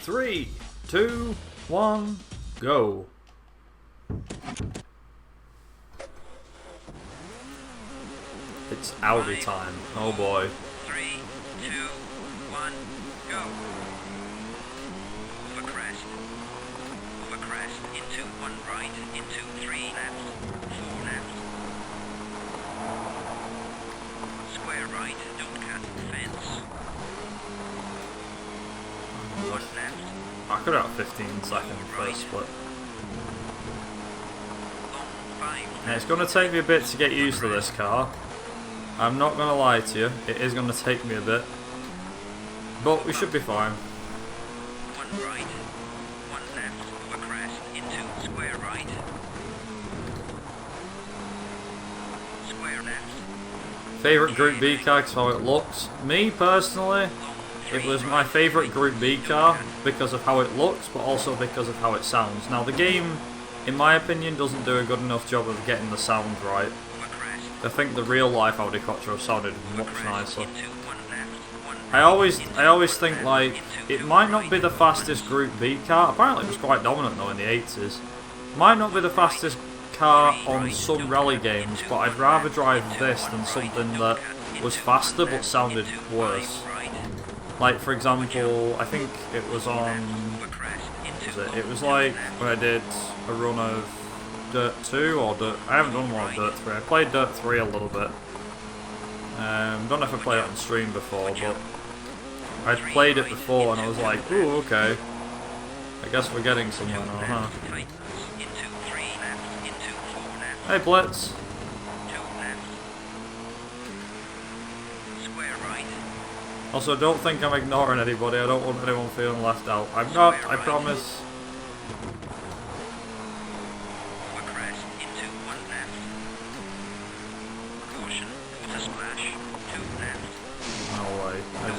3, 2, 1, go. It's Audi time. Oh boy. 3, 2, 1, go. Over crest. Over crest. Into 1 right. Into 3 left. 4 left. Square right. Don't cut fence. 1 left. I could have 15 second first split. And it's going to take me a bit to get used to this car. I'm not going to lie to you, it is going to take me a bit. But we should be fine. 1 right, 1 left, over crest, into square right. Square left. Favourite Group B car because how it looks. Me personally, it was my favourite Group B car because of how it looks, but also because of how it sounds. Now the game, in my opinion, doesn't do a good enough job of getting the sound right. I think the real life Audi Quattro sounded much nicer. I always think like it might not be the fastest Group B car. Apparently it was quite dominant though in the 80s. Might not be the fastest car on some rally games, but I'd rather drive this than something that was faster but sounded worse. Like for example, I think it was on. It was like when I did a run of Dirt 2 or Dirt. I haven't done one of Dirt 3. I played Dirt 3 a little bit. Don't know if I played it on stream before, but I'd played it before and I was like, ooh, okay. I guess we're getting somewhere now, huh? Hey, Blitz. Also, don't think I'm ignoring anybody. I don't want anyone feeling left out. I'm not, I promise.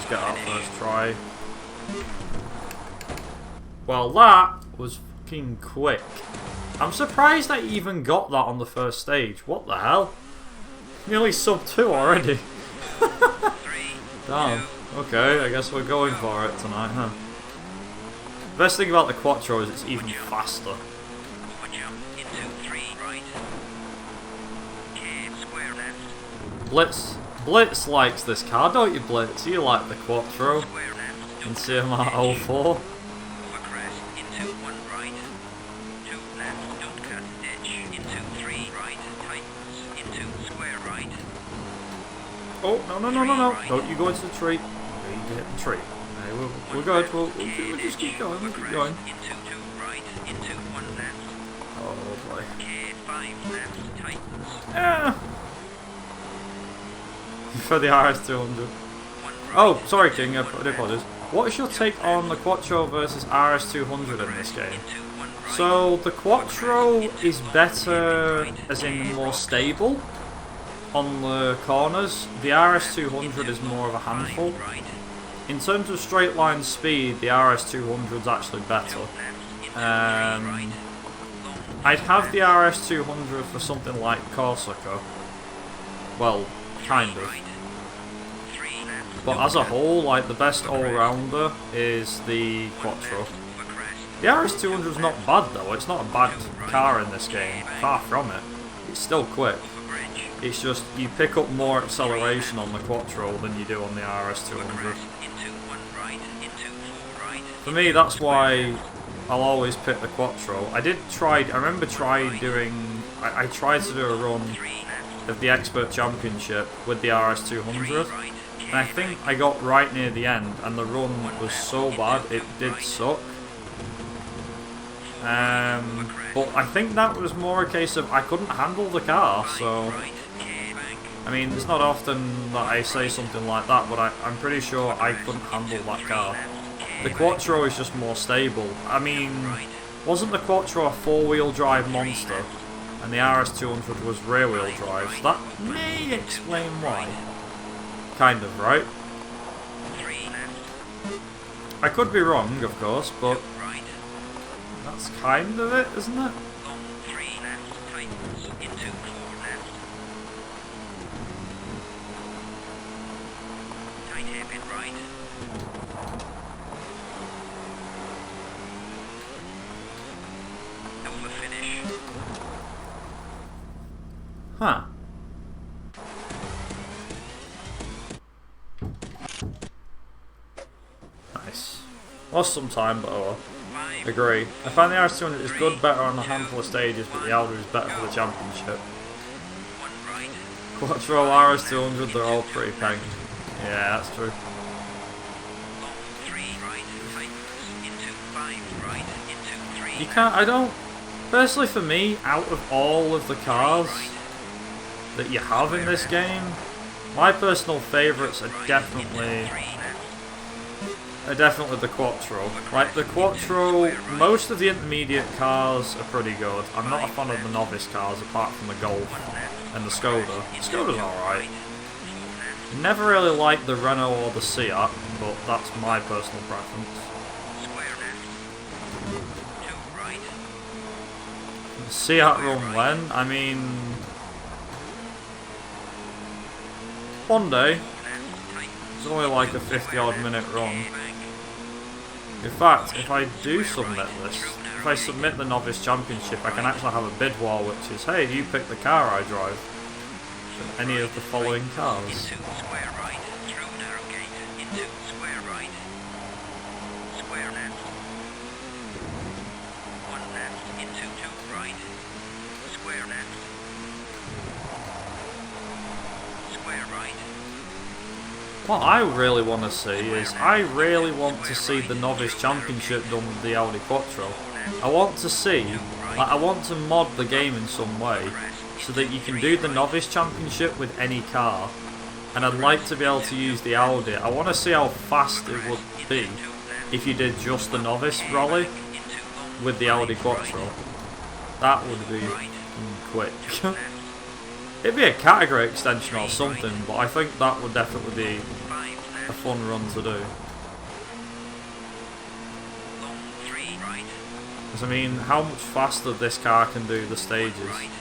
Get that first try. Well, that was fucking quick. I'm surprised I even got that on the first stage. What the hell? Nearly sub 2 already. Damn. Okay, I guess we're going for it tonight, huh? Best thing about the Quattro is it's even faster. Blitz likes this car, don't you, Blitz? You like the Quattro in CMR 04. Oh, no. Don't you go into the tree. You hit the tree. Hey, we're good. We'll just keep going. We'll keep going. Oh, boy. Ah! For the RS200. Oh, sorry King, I do apologize. What is your take on the Quattro versus RS200 in this game? So, the Quattro is better, as in more stable, on the corners. The RS200 is more of a handful. In terms of straight line speed, the RS200 is actually better. I'd have the RS200 for something like Corsica. Well, kind of. But as a whole, like the best all-rounder is the Quattro. The RS200 is not bad though, it's not a bad car in this game, far from it. It's still quick. It's just, you pick up more acceleration on the Quattro than you do on the RS200. For me, that's why I'll always pick the Quattro. I remember tried to do a run of the Expert Championship with the RS200, and I think I got right near the end and the run was so bad it did suck. But I think that was more a case of I couldn't handle the car, so I mean it's not often that I say something like that, but I'm pretty sure I couldn't handle that car. The Quattro is just more stable. I mean, wasn't the Quattro a 4-wheel drive monster? And the RS200 was rear-wheel drive, so that may explain why. Kind of, right? I could be wrong, of course, but that's kind of it, isn't it? Huh. Nice. Lost some time, but oh well. Agree. I find the RS200 is good, better on a handful of stages, but the Audi is better for the championship. Quattro RS200, they're all pretty peng. Yeah, that's true. You can't, I don't, personally for me, out of all of the cars that you have in this game, my personal favourites are definitely the Quattro. Like, the Quattro, most of the intermediate cars are pretty good. I'm not a fan of the novice cars, apart from the Golf and the Skoda. The Skoda's alright. Never really liked the Renault or the Seat, but that's my personal preference. The Seat run when? I mean, one day. It's only like a 50-odd minute run. In fact, if I do submit this, if I submit the Novice Championship, I can actually have a bid war which is, hey, you pick the car I drive. For any of the following cars. What I really want to see is, I really want to see the Novice Championship done with the Audi Quattro. I want to see, like, I want to mod the game in some way, so that you can do the Novice Championship with any car. And I'd like to be able to use the Audi. I want to see how fast it would be if you did just the Novice Rally with the Audi Quattro. That would be quick. It'd be a category extension or something, but I think that would definitely be a fun run to do. Because I mean, how much faster this car can do the stages.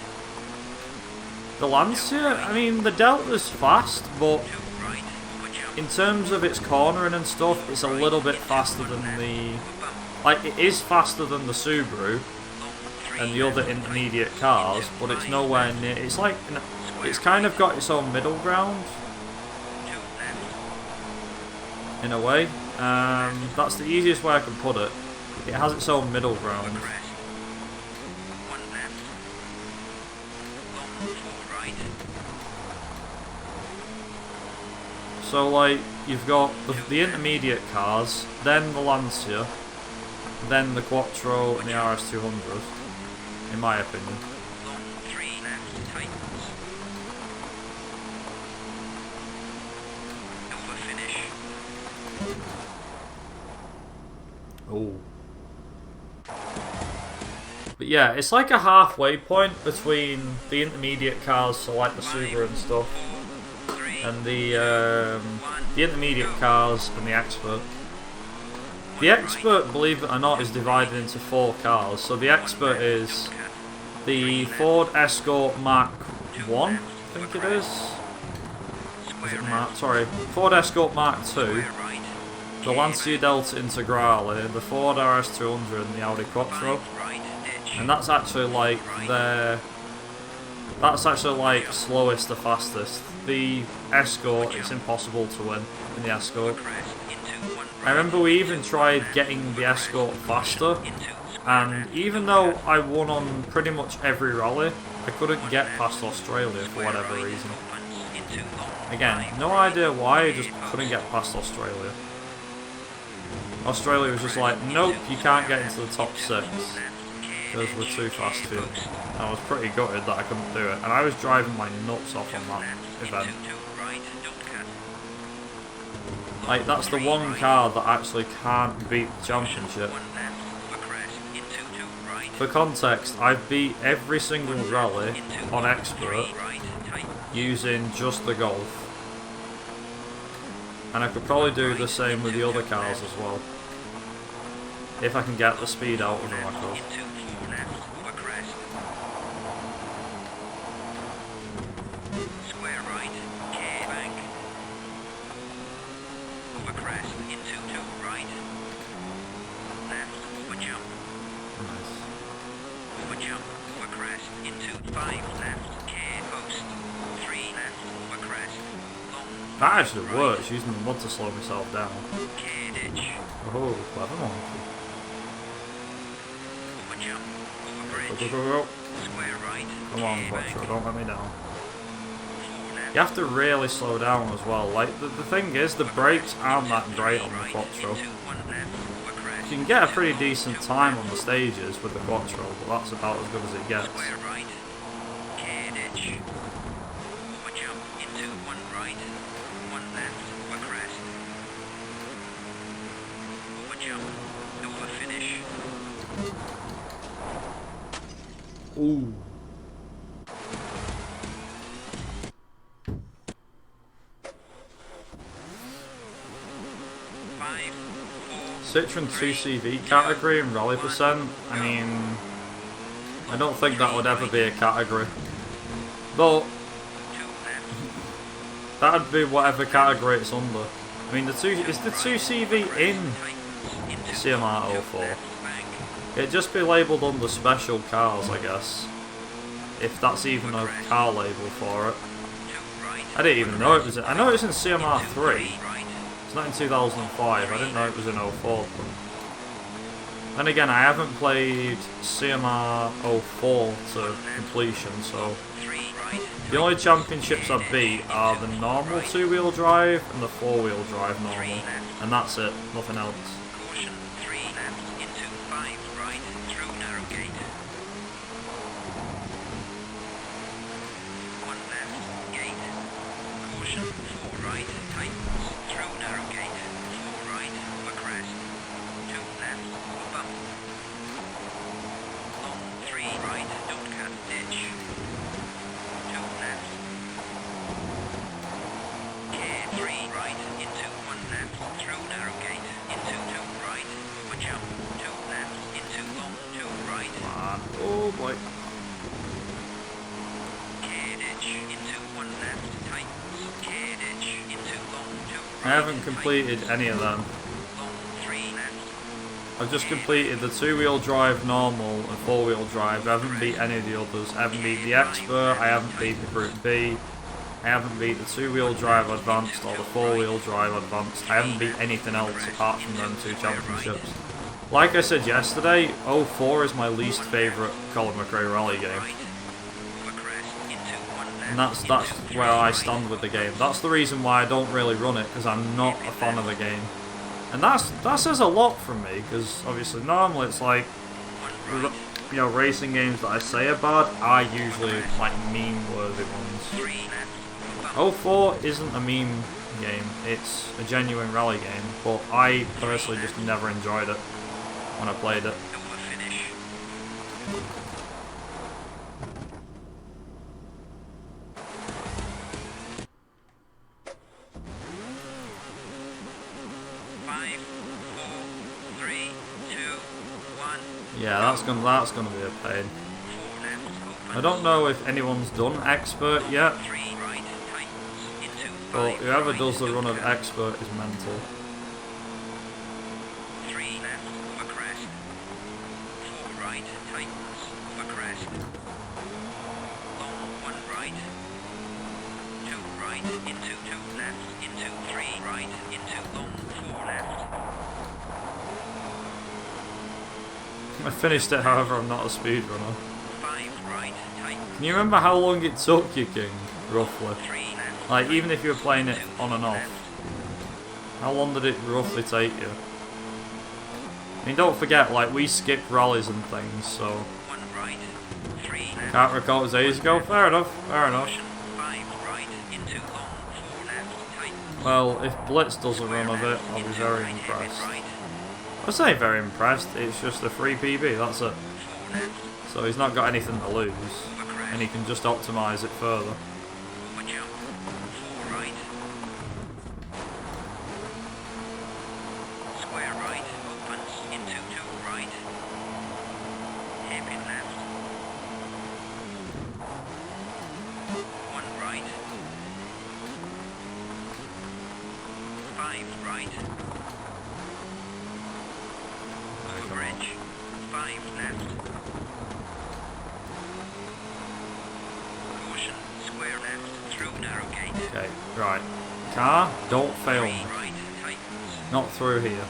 The Lancia, I mean, the Delta's fast, but in terms of its cornering and stuff, it's a little bit faster than the... Like, it is faster than the Subaru and the other intermediate cars, but it's nowhere near... It's like... It's kind of got its own middle ground. In a way. That's the easiest way I can put it. It has its own middle ground. So, like, you've got the intermediate cars, then the Lancia, then the Quattro and the RS200, in my opinion. Oh. But yeah, it's like a halfway point between the intermediate cars, so like the Subaru and stuff, and the intermediate cars and the Expert. The Expert, believe it or not, is divided into 4 cars. So the Expert is the Ford Escort Mark 1, I think it is. Is it Mark? Sorry, Ford Escort Mark 2. The Lancia Delta Integrale, the Ford RS200 and the Audi Quattro. And that's actually like slowest to fastest. The Escort, it's impossible to win in the Escort. I remember we even tried getting the Escort faster, and even though I won on pretty much every rally, I couldn't get past Australia for whatever reason. Again, no idea why, I just couldn't get past Australia. Australia was just like, nope, you can't get into the top 6. Because we're too fast for you. And I was pretty gutted that I couldn't do it. And I was driving my nuts off on that event. Like, that's the one car that actually can't beat the championship. For context, I've beat every single rally on Expert using just the Golf. And I could probably do the same with the other cars as well. If I can get the speed out of them, I could. That actually works, using the mud to slow myself down. Clear ditch. Oh, clever monkey. Over jump. Over Go, bridge. go, go, go. Square right. Come on, Clear bank. Quattro, don't let me down. 4 left. You have to really slow down as well. Like, the thing is, the brakes aren't that great on the Quattro. Into 1 left. Over crest. You can get a pretty decent time on the stages with the Quattro, but that's about as good as it gets. Square right. Clear ditch. Over jump. Into 1 right. 1 left. Over crest. Over jump. Over finish. Ooh. Citroen 2CV category and rally percent, I mean, I don't think that would ever be a category. But, that'd be whatever category it's under. I mean, is the 2CV in CMR 04? It'd just be labelled under special cars, I guess. If that's even a car label for it. I didn't even know it was in, I know it was in CMR 3. It's not in 2005, I didn't know it was in 04. Then again, I haven't played CMR 04 to completion, so the only championships I beat are the normal 2-wheel drive and the 4-wheel drive normal, and that's it, nothing else. Caution, 3 left into 5 right through narrow gate. 1 left gate. Caution, 4 right tightens through narrow gate. 4 right over crest. 2 left over bump. Long 3 right don't cut ditch. 2 left. Care 3 right into 1 left through narrow gate. Into 2 right over jump. 2 left into long 2 right. Oh boy. Care ditch into 1 left tightens. Care ditch into long 2 right. I haven't completed any of them. Long 3 left. I've just completed the 2-wheel drive normal and 4-wheel drive. I haven't beat any of the others. I haven't beat the Expert, I haven't beat the Group B, I haven't beat the 2-wheel drive advanced or the 4-wheel drive advanced. I haven't beat anything else apart from them 2 championships. Like I said yesterday, 04 is my least favourite Colin McRae rally game. Right. Over crest into 1 left. And that's where I stand with the game. That's the reason why I don't really run it, because I'm not a fan of the game. And that says a lot from me, because obviously normally it's like, you know, racing games that I say are bad are usually like meme-worthy ones. 3 left over bump. 04 isn't a meme game, it's a genuine rally game, but I personally just never enjoyed it when I played it. Over finish. 5, 4, 3, 2, 1. Yeah, that's gonna be a pain. 4 left open. I don't know if anyone's done Expert yet, 3 right tightens into 5 but whoever right, does the run of don't cut. Expert is mental. 3 left over crest. 4 right tightens over crest. Long 1 right. 2 right into 2 left into 3 right into long 4 left. I finished it, however, I'm not a speedrunner. 5 right tightens. Can you remember how long it took you, King? Roughly. 3 left. Like, even if you were playing it on and off, how long did it roughly take you? I mean, don't forget, like, we skip rallies and things, so 1 right. 3 left. can't recall it was ages ago. Fair enough, fair enough. Caution, 5 right into long 4 left tightens. Well, if Blitz does a run of it, Left I'll be into very right, impressed. right. I say very impressed, it's just a free PB, that's it. 4 left. So he's not got anything to lose, Over crest. and he can just optimise it further. Over jump. 4 right. Square right opens into 2 right. Hairpin left. 1 right. 5 right. Over bridge. 5 left. Caution, square left through narrow gate. Okay, right. Car, don't fail me. Right, tightens. Not through here.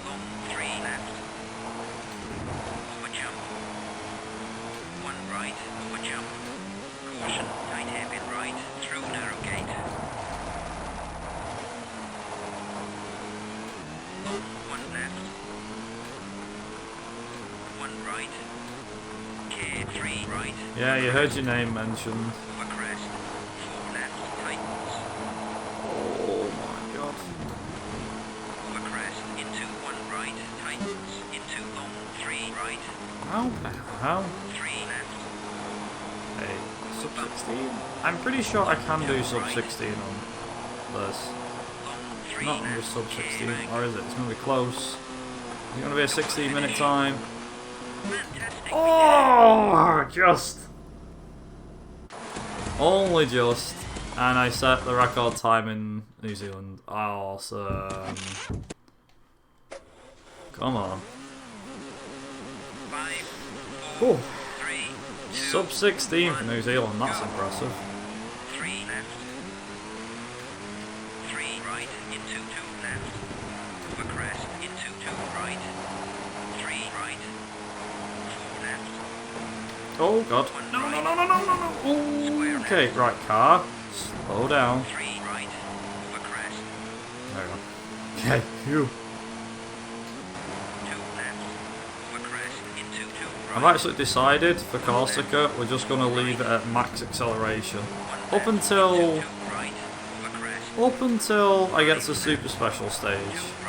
Long 3 left. Over jump. 1 right, over jump. Caution, tight hairpin right, through narrow gate. Long 1 left. 1 right. Gear 3 right. Yeah, you heard your name mentioned. Over crest. 4 left, tightens. Oh my god. Over crest, into 1 right, tightens. Into long 3 right. How the hell? 3 left. Hey, sub 16? I'm pretty sure I can do sub 16 on this. Long 3 Not under left. sub 16, Gear or is it? It's going to be close. It's going to be a 16-minute time. Fantastic. Oh, just. Only just. And I set the record time in New Zealand. Awesome. Come on. 5, 4, Oh, 3, 2, sub 16 for New Zealand. That's impressive. 3 left. 3 right, into 2 left. Over crest, into 2 right. 3 right. 4 left. Oh god. No, no, no, no, no, no, no. Ooh, okay, right, car. Slow down. 3 right. Over crest. There we go. Okay, phew. 2 left. Over crest, into 2 right. I've actually decided for Corsica, we're just going to leave it at max acceleration. 1 Up left, until into 2 right. Over crest. I get to super special stage.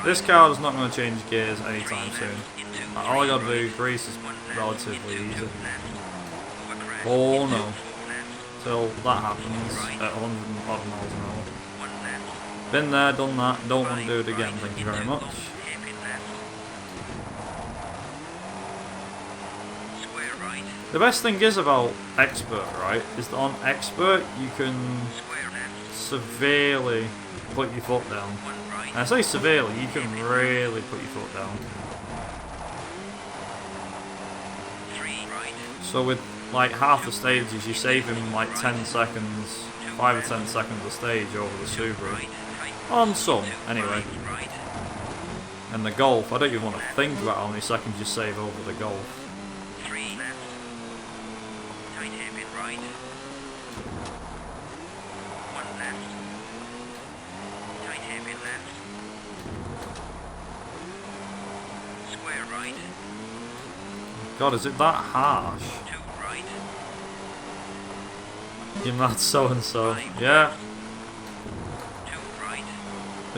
This car is not going to change gears anytime soon. All I got to do, grease is relatively easy. Oh no. Till that happens at 100 odd miles an hour. Been there, done that, don't want to do it again, thank you very much. Square right. The best thing is about Expert, right, is that on Expert you can Square left. severely put your foot down. 1 right. And I say severely, you can really put your foot down. 3 right. So with like half the stages, you're saving like 10 seconds, 5 or 10 seconds a stage over the Subaru. Right. On some, anyway. Right. And the Golf, I don't even want to think about how many seconds you save over the Golf. 3 left. Tight hairpin right. 1 left. Tight hairpin left. Square right. God, is it that harsh? 2 right. You mad so-and-so. Yeah, 2 right.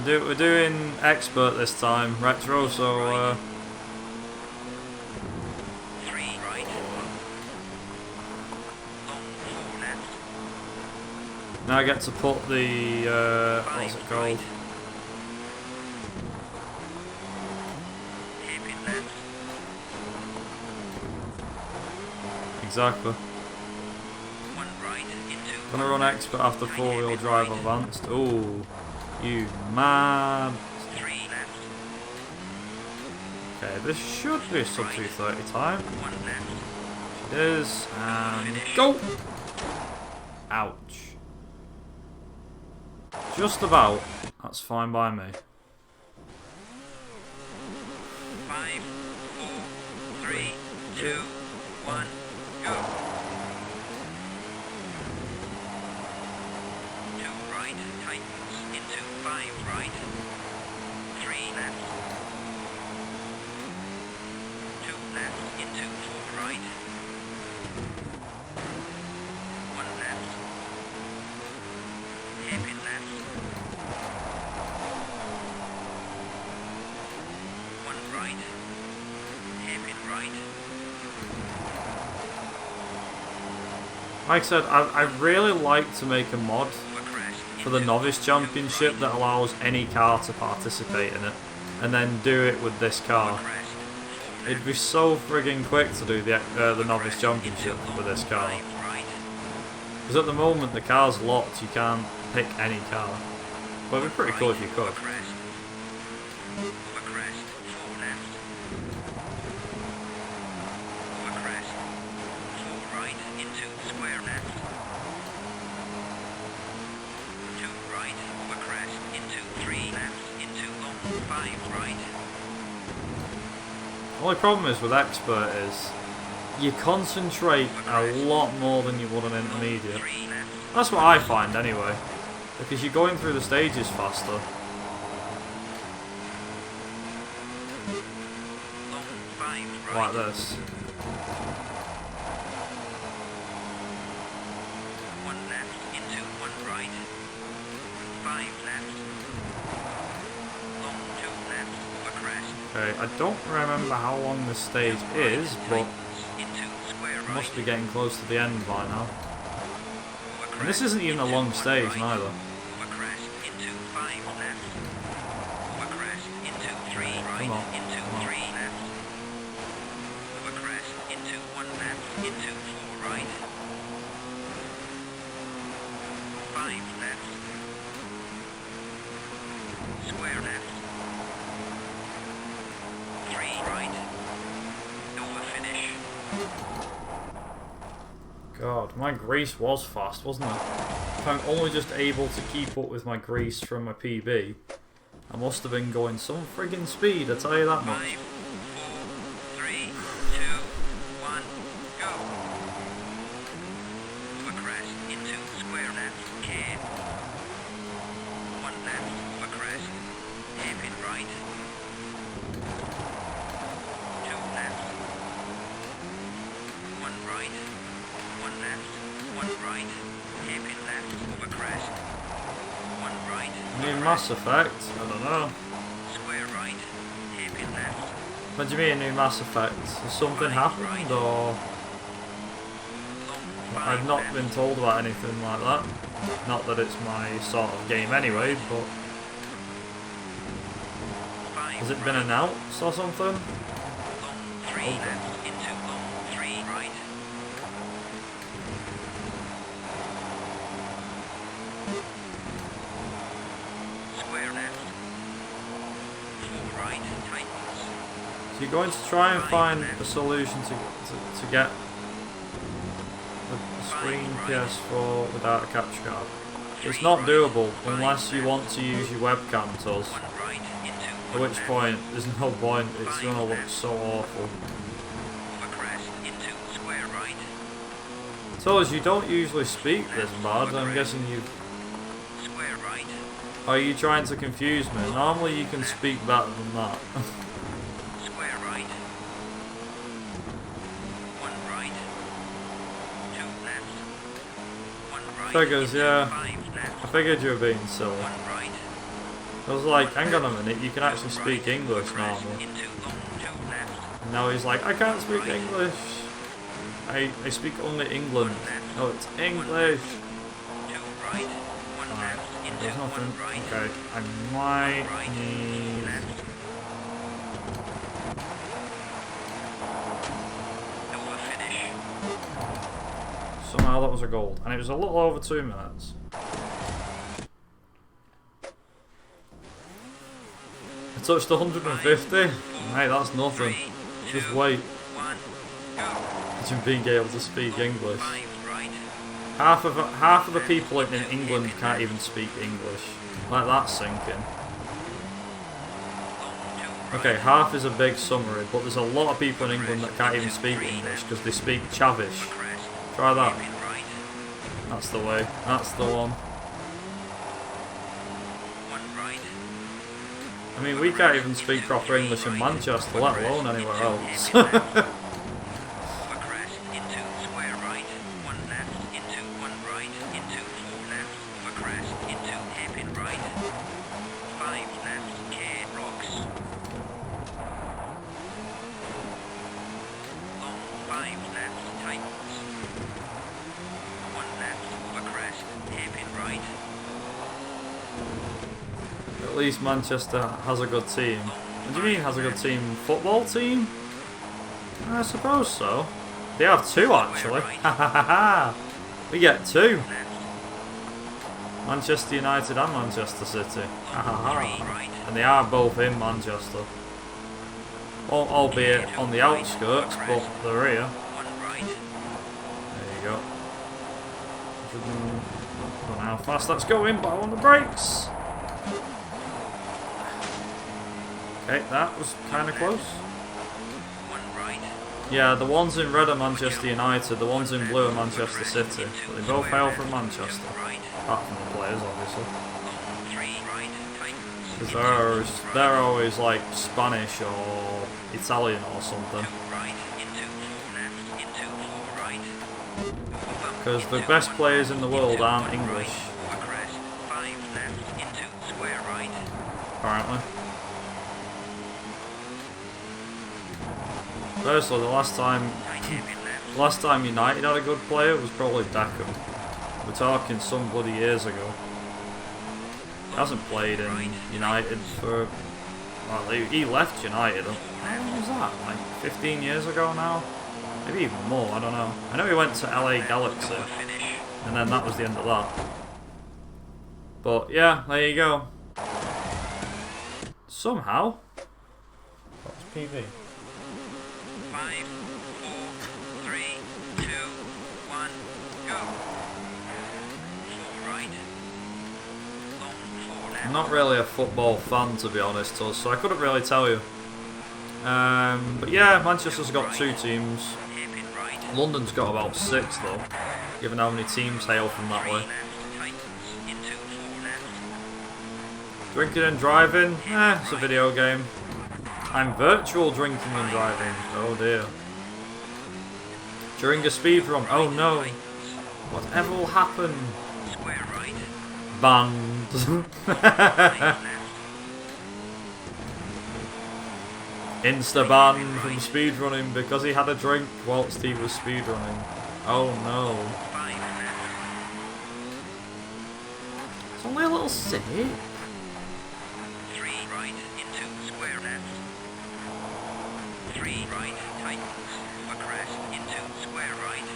we're doing Expert this time, Retro, so 3 right. Long 4 left. now I get to put the, what's it called? Hairpin left. Exactly. 1 right into. Gonna run Expert after 4-wheel drive advanced. Ooh, you mad. 3 left. Okay, this should be a sub 230 time. 1 left. It is, and go! Ouch. Just about. That's fine by me. 5, 4, 3, 2, 1, go. 2 right, tightens into 5 right. 3 left. 2 left into 4 right. 1 left. Hairpin left. 1 right. Hairpin right. Like I said, I really like to make a mod Over crest. for the Novice Championship that allows any car to participate in it, and then do it with this car. Crest. It'd be so frigging quick to do the Novice Championship with this car. 5 right. Because at the moment the car's locked, you can't pick any car. But it'd be pretty cool if you could. Over crest. Over crest. 4 left. Over crest. 4 right into square left. The only problem is with expert is you concentrate a lot more than you would on intermediate. That's what I find anyway, because you're going through the stages faster. Like this. Okay, I don't remember how long this stage is, but I must be getting close to the end by now. And this isn't even a long stage neither. Come on. God, my grease was fast, wasn't it? If I'm only just able to keep up with my grease from my PB, I must have been going some friggin' speed, I tell you that much. 5, 4, 3, 2, 1, go. Overcrest into square left, care. 1 left, overcrest, hairpin right. 2 left. 1 right. 1 left, 1 right, hairpin left, overcrest. 1 right. New Mass Effect? I don't know. Square right, hairpin left. What do you mean new Mass Effect? Has something happened or... I've not been told about anything like that. Not that it's my sort of game anyway, but... Has it been announced or something? 3 left into long 3 right. Square left. 4 right, tightens. So you're going to try and find a solution to get the screen PS4 without a capture card. It's not doable unless you want to use your webcam tools. 1 right into At which point, there's no point, it's gonna look so awful. overcrest into square right. So as you don't usually speak this bad, I'm guessing you... Square right. Are you trying to confuse me? Normally you can speak better than that. Square right. 1 right. 2 left. 1 right. Figures, into yeah. 5 left. I figured you were being silly. 1 right. I was like, hang on a minute, you can actually speak English normally. Into long 2 left. And now he's like, I can't speak English. I speak only England. No, it's English. 2 right. 1 left. Into There's 1 nothing. right. Okay, I might need... Left. Over finish. Somehow that was a gold. And it was a little over 2 minutes. I touched 150. Hey, that's nothing. 3, Just 2, wait. 1, go. Imagine being able to speak English. 5 right. Half of the people in England can't even speak English. Let that sink in. Okay, half is a big summary, but there's a lot of people in England that can't even speak English because they speak Chavish. Try that. Right. That's the way. That's the one. 1 right. I mean, we can't even speak proper English in Manchester, let alone anywhere else. Overcrest into square right. 1 left into 1 right into 4 left. Overcrest into hairpin right. 5 left. Care rocks. Long 5 left. Tightens. 1 left. Overcrest. Hairpin right. At least Manchester has a good team. What do you mean has a good team? Football team? I suppose so. They have 2 actually. Ha ha ha ha! We get 2. Manchester United and Manchester City. Ha ha ha! And they are both in Manchester. Albeit on the outskirts, but they're here. 1 right. There you go. I don't know how fast that's going, but on the brakes. Okay, that was kind of close. Yeah, the ones in red are Manchester United, the ones in blue are Manchester City. But they both hail from Manchester. Apart from the players, obviously. Because they're always like Spanish or Italian or something. Because the best players in the world aren't English. Apparently. Firstly, the last time United had a good player was probably Beckham. We're talking some bloody years ago. He hasn't played in United for... Well, he left United. How long was that? Like 15 years ago now? Maybe even more, I don't know. I know he went to LA Galaxy. And then that was the end of that. But yeah, there you go. Somehow... What's PV? 5, 4, 3, 2, 1, go. 4 right. Long 4 left. I'm not really a football fan, to be honest, so I couldn't really tell you. But yeah, Manchester's got 2 teams. London's got about 6 though, given how many teams hail from that way. Drinking and driving? It's a video game. I'm virtual drinking and driving. Oh dear. During a speedrun. Oh no. Whatever will happen? Banned. Insta-ban from speedrunning because he had a drink whilst he was speedrunning. Oh no. It's only a little sip. 3 right into square left. 3 right tightens. Across into square right.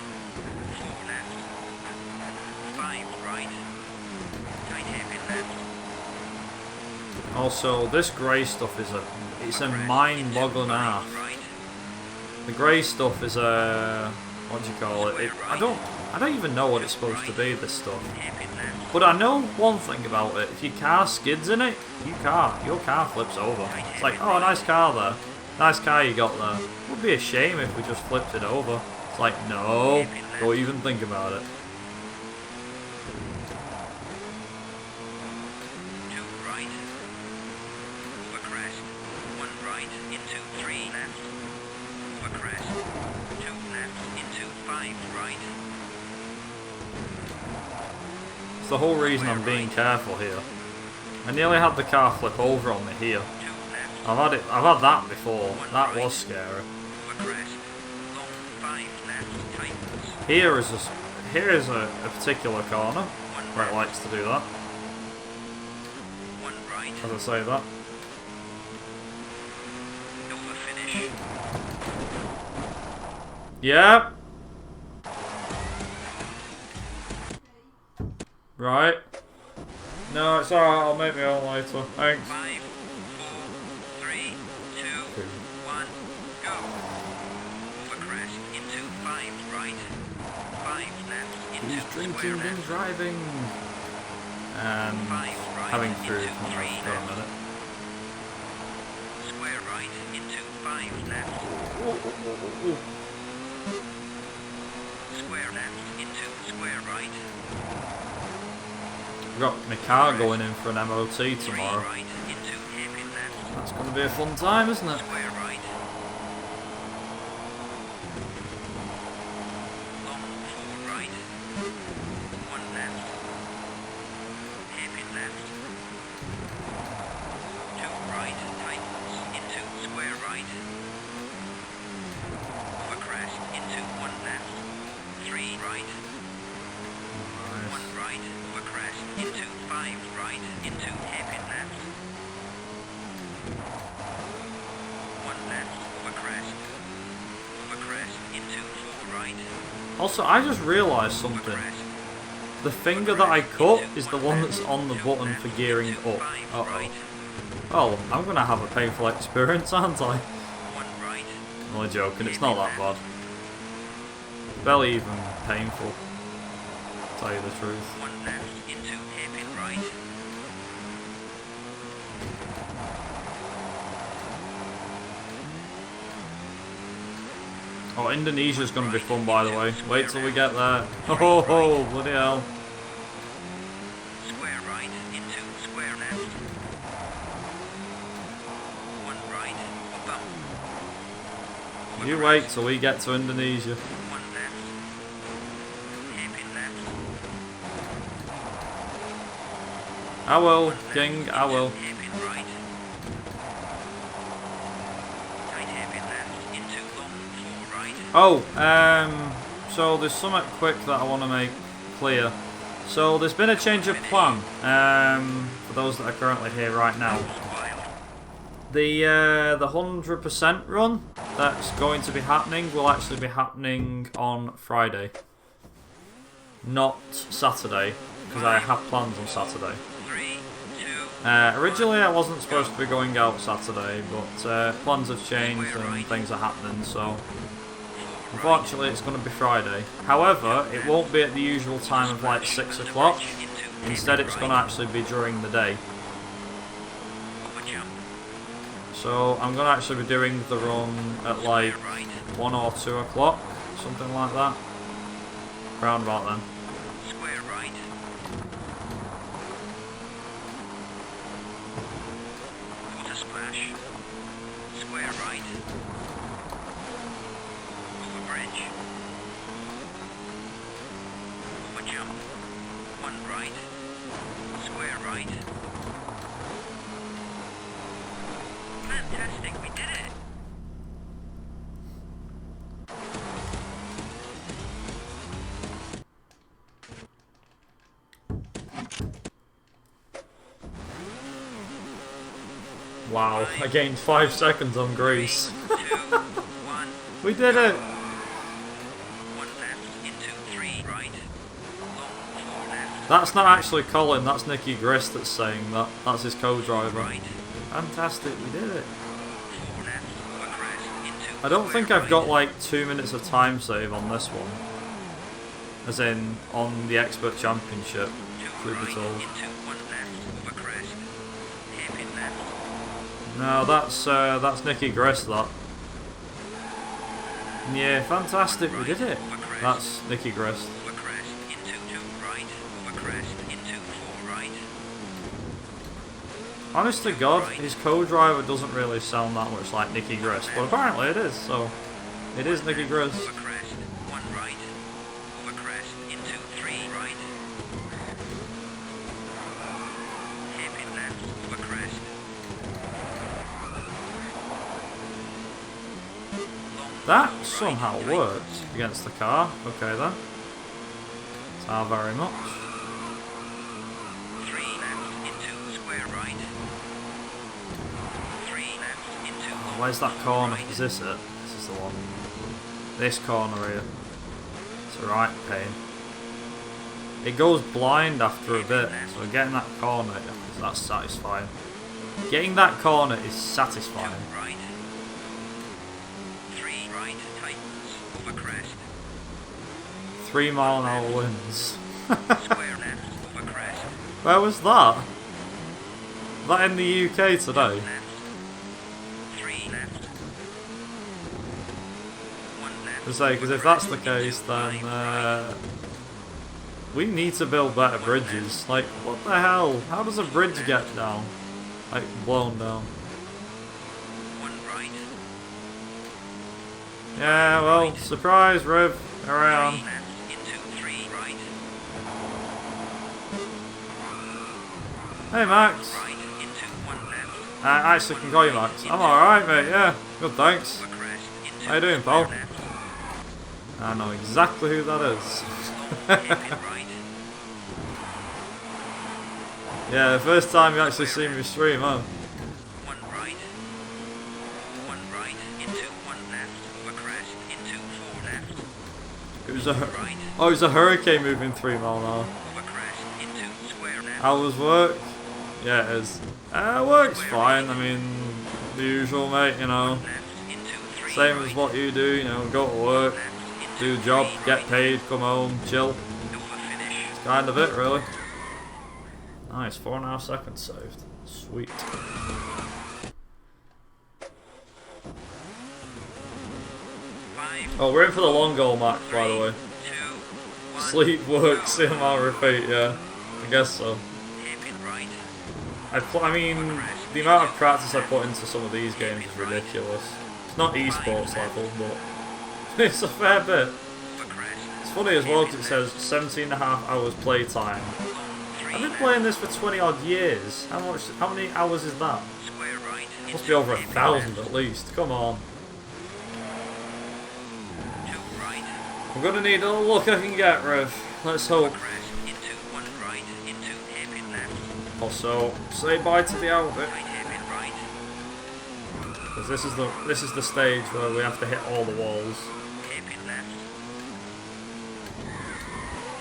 4 left. 5 right. Tight hairpin left. Also, this grey stuff is it's a mind-boggling half. The grey stuff is a what do you call it? I don't even know what it's supposed to be. This stuff, but I know one thing about it: if your car skids in it, your car flips over. It's like, oh, nice car there, nice car you got there. It would be a shame if we just flipped it over. It's like, no, don't even think about it. It's the whole reason I'm being careful here. I nearly had the car flip over on me here. I've had that before. That was scary. Here is a particular corner where it likes to do that. As I say that. Yeah. Right. No, it's alright, I'll make my own later. Thanks. 5, 4, 3, 2, 1, go. Overcrest into 5 right. 5 left into He's drinking square and left. driving. And 5 right having food into for 3 a left. minute. Square right into 5 left. Square left into square right. I've got my car going in for an MOT 3 tomorrow. right into hairpin left. That's going to be a fun time, isn't it? Square right. Long 4 right. 1 left. Hairpin left. 2 right tightens into square right. Overcrest into 1 left. 3 right. 1 right. Overcrest into 5 right into hairpin left. 1 left. Overcrest. Overcrest into 4 right. Also, I just realised something. The finger that I cut is the one that's on the button for gearing up. Uh-oh. Well, I'm going to have a painful experience, aren't I? 1 right. I'm only joking, it's not that bad. Barely even painful, to tell you the truth. 1 left into hairpin right. Oh, Indonesia's going to be fun, by the way. Wait till we get there. Oh, bloody hell. Square right into square left. One right, bump. You wait till we get to Indonesia. One left. Hairpin left. I will, King, I will. Hairpin right. Tight hairpin left into long four right. Oh, so there's something quick that I want to make clear. So there's been a change of plan, for those that are currently here right now. The 100% run that's going to be happening will actually be happening on Friday, not Saturday, because I have plans on Saturday. 3, 2, Originally I wasn't supposed to be going out Saturday, but plans have changed and things are happening, so unfortunately it's going to be Friday. However, it won't be at the usual time of like 6 o'clock. Instead it's going to actually be during the day. So I'm going to actually be doing the run at like 1 or 2 o'clock, something like that. Round about then. square right. Water splash. Square right. Over bridge. Over jump. One right. Square right. Fantastic, we did it. Wow, I gained 5 seconds on Greece. 2, 1. We did it! One left into 3 right. Long 4 left. That's not actually Colin, that's Nicky Grist that's saying that. That's his co-driver. Right. Fantastic, we did it. 4 left. Over crest into I don't think square I've got right. like 2 minutes of time save on this one. As in, on the Expert Championship, 2 truth be right told. into 1 left. Over crest. Hairpin left. No, that's Nicky Grist, that. Yeah, fantastic, we did it. That's Nicky Grist. Over crest into 2 right. Over crest into 4 right. Honest to God, his co-driver doesn't really sound that much like Nicky Grist, but apparently it is, so it is Nicky Grist. Over crest. 1 right. Over crest into 3 right. Hairpin left. Over crest. That somehow worked against the car. Okay then. How very much. 3 left into square right. 3 left into Where's that corner? Is this it? This is the one. This corner here. It's a right pain. It goes blind after a bit, so getting that corner, that's satisfying. Getting that corner is satisfying. right. 3 right tightens over crest. 3 mile an hour winds. Square left over crest. Where was that? That in the UK today? Left. 3 left. 1 left. I say, because if that's the case, then we need to build better bridges. Like, what the hell? How does a bridge get down? Like, blown down. 1 right. Yeah, well, surprise, Riv. Here I 3 am. left into 3 right. Hey, Max. Right into 1 left. I actually can call you Max. I'm alright, mate, yeah. Good, thanks. Over crest into How you doing, square pal? left. I know exactly who that is. Hairpin right. Yeah, the first time you actually see me stream, huh? 1 right. 1 right into 1 left. Over crest into 4 left. It was a Right. oh, it was a hurricane moving 3 mile an hour. Over crest into square left. How was work? Yeah, it is. Work's fine. I mean, the usual, mate. You know, Left into 3 same right. as what you do. You know, go to work, Left do into a job, 3 get right. paid, come home, chill. Over finish. Kind of it, really. Nice, 4.5 seconds saved. Sweet. Oh, we're in for the long goal match, by the way. 2, 1. Sleep, work, CMR, repeat, yeah. I guess so. Hairpin right. I mean, the amount of practice I put into some of these games is ridiculous. It's not esports level, but it's a fair bit. Over crest. It's funny as well because it says 17.5 hours playtime. I've been playing this for 20 odd years. How many hours is that? Square right. Must be over 1,000 at least. Come on. 2 right. I'm gonna need all the luck I can get, Rev. Let's hope. Crest into 1 right. Into hairpin left. Also, say bye to the Albert. Right hairpin right. Because this is the stage where we have to hit all the walls. Hairpin left.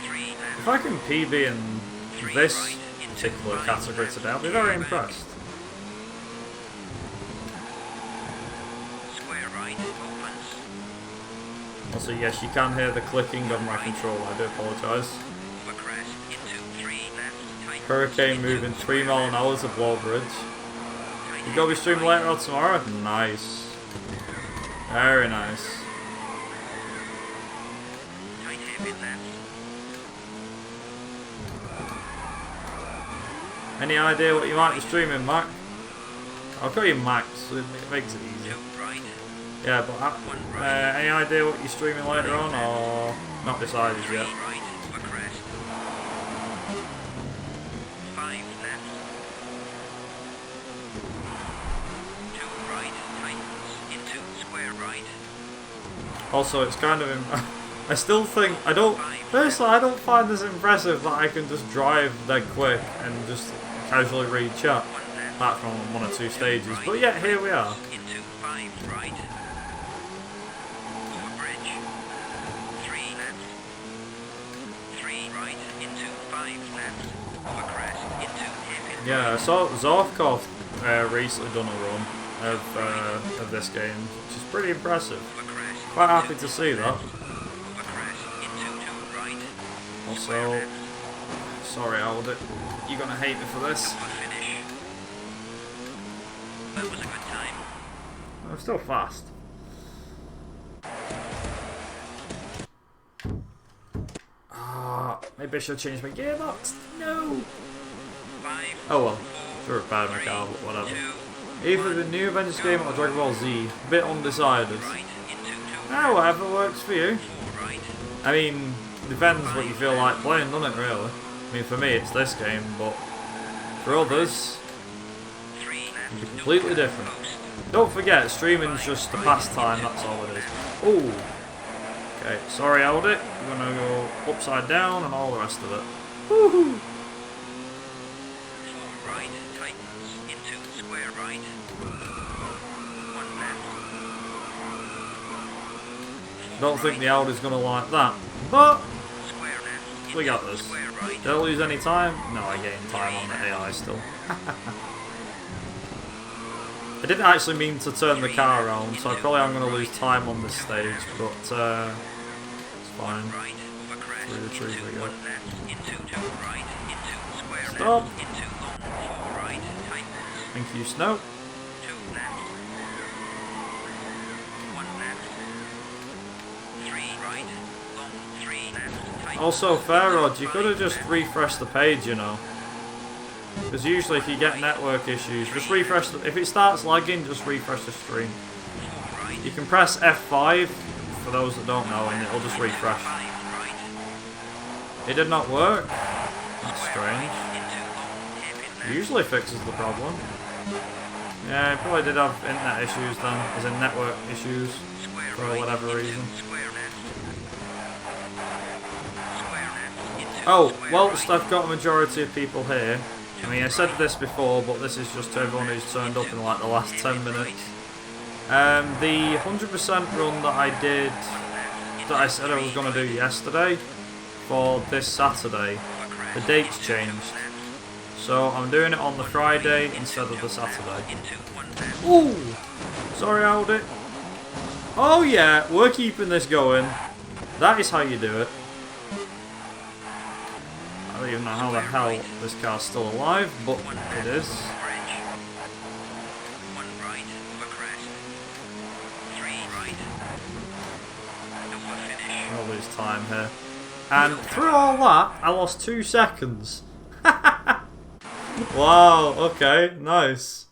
3 left. If I can PB in 3 this right. Into particular 5 category left. today, I'll be very impressed. Square right. Opens. Also, yes, you can hear the clicking of my controller. I do apologise. Over crest. Into 3 left. Tight. Hurricane moving 3 mile an hour to Blow Bridge. You gotta be streaming later on tomorrow? Nice. Very nice. Tight hairpin left. Any idea what you might be streaming, Mac? I've got you Mac, so it makes it easier. 2 right. Yeah, but any idea what you're streaming later on, or not decided 3 yet? right. Over crest. 5 left. 2 right. Tightens. Into square right. Also, it's kind of... I still think... Personally, I don't find this impressive that I can just drive that quick and just casually read chat. 1 left. Apart from 1 or 2 stages. But yeah, here we are. Into 5 right. Over bridge. 3 left. 3 right. Into 5 left. Over crest. Into hairpin. Yeah, I saw Zorkov recently done a run of this game, which is pretty impressive. Over crest. Quite happy to see that. Over crest. Into 2 right. Also, sorry Albert, you're gonna hate me for this. Over finish. That was a good time. I'm still fast. Maybe I should change my gearbox. No! 5. Oh well, should repair my car, but whatever. 2. Either the new Avengers game or Dragon Ball Z. A bit undecided. Right. Into 2. Oh, whatever works for you. 4 right. I mean, depends what you feel like playing, doesn't it, really? I mean, for me, it's this game, but for others, 3 it left. can be completely different. Don't forget, streaming's just a pastime, that's all it is. Ooh. Okay, sorry, Aldi. We're gonna go upside down and all the rest of it. Woohoo! 4 right. Tightens. Into square right. 1 left. Don't think the Aldi's gonna like that, but Square left. we got Into this. Square right. Don't lose any time. No, I gain time on the AI still. I didn't actually mean to turn the car around, so I probably am going to lose time on this stage, but it's fine. Right. Over crest. Through the trees Into we go. 1 left. Into 2 right. Into square Stop. left. Into long 4 right. Tightens. Thank you, Snow. 2 left. 1 left. 3 right. Long 3 left. Tightens. Also, Fairrod, you could have just refreshed the page, you know. Because usually if you get network issues, just refresh if it starts lagging, just refresh the stream. 4 right. You can press F5, for those that don't know, and it'll just refresh. 5 right. It did not work. That's strange. Into long hairpin left. Usually fixes the problem. Yeah, it probably did have internet issues then, as in network issues, Square for right. whatever Into reason. Square left. Square left. Into Oh, square whilst right. I've got a majority of people here, I mean, I said this before, but this is just to everyone who's turned up in like the last 10 minutes. The 100% run that I did, that I said I was going to do yesterday, for this Saturday, the date's changed. So I'm doing it on the Friday instead of the Saturday. Into 1 left. Ooh! Sorry, Aldi. Oh yeah, we're keeping this going. That is how you do it. I don't even know how the hell this car's still alive, but it is. Bridge. 1 right. Over crest. 3 right. lose time here. And through all that, I lost 2 seconds. Wow, okay, nice.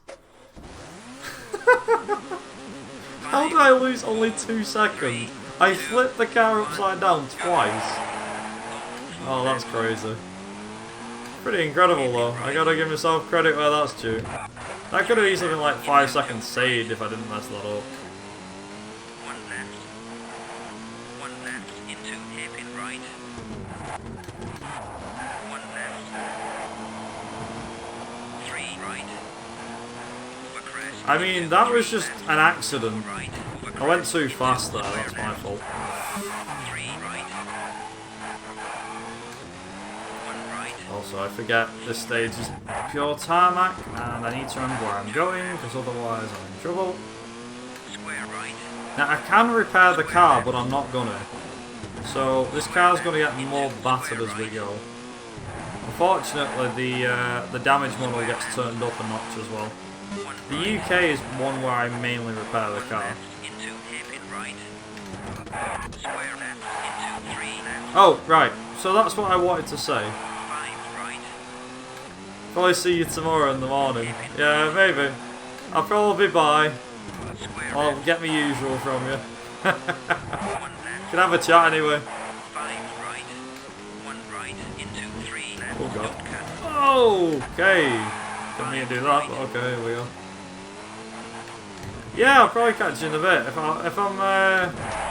How did I lose only 2 seconds? I flipped the car upside down twice. Oh, that's crazy. Pretty incredible though. I gotta give myself credit where that's due. That could have easily been like 5 seconds saved if I didn't mess that up. One left into hairpin right. One left. 3 right. Over crest. I mean, that was just an accident. Right. Over I went too fast there, that's my fault. 3 right. 1 right. Also, I forget this stage is pure tarmac, and I need to remember where I'm going, because otherwise I'm in trouble. Square right. Now, I can repair the car, but I'm not gonna. So, this car's gonna get more battered as we go. Unfortunately, the damage model gets turned up a notch as well. The UK is one where I mainly repair the car. Into hairpin right. Square left into 3 left. Oh, right. So that's what I wanted to say. 5 right. Probably see you tomorrow in the morning. Yeah, maybe. I'll probably buy. Square I'll left. get my usual from you. 1 left. Can have a chat anyway. 5 right. 1 right into 3 left. Oh god. Cut. Okay. Didn't mean to do that, but okay, here we go. Yeah, I'll probably catch you in a bit. If I'm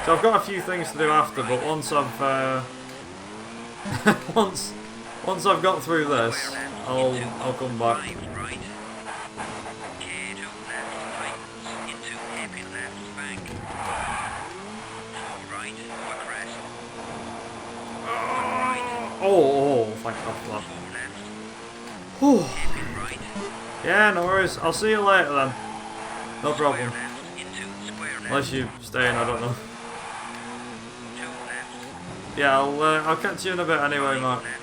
so I've got a few things to do after, but once I've once I've got through this, I'll come back. 5 right. Care to left tightens into hairpin left bank. 4 right. Over crest. 1 right. Oh, thank God for 4 that. left. Whew. Hairpin right. Yeah, no worries. I'll see you later then. No Square problem. left into square left. Unless you stay in, I don't know. 2 left. Yeah, I'll catch you in a bit anyway, 5 Mark. left.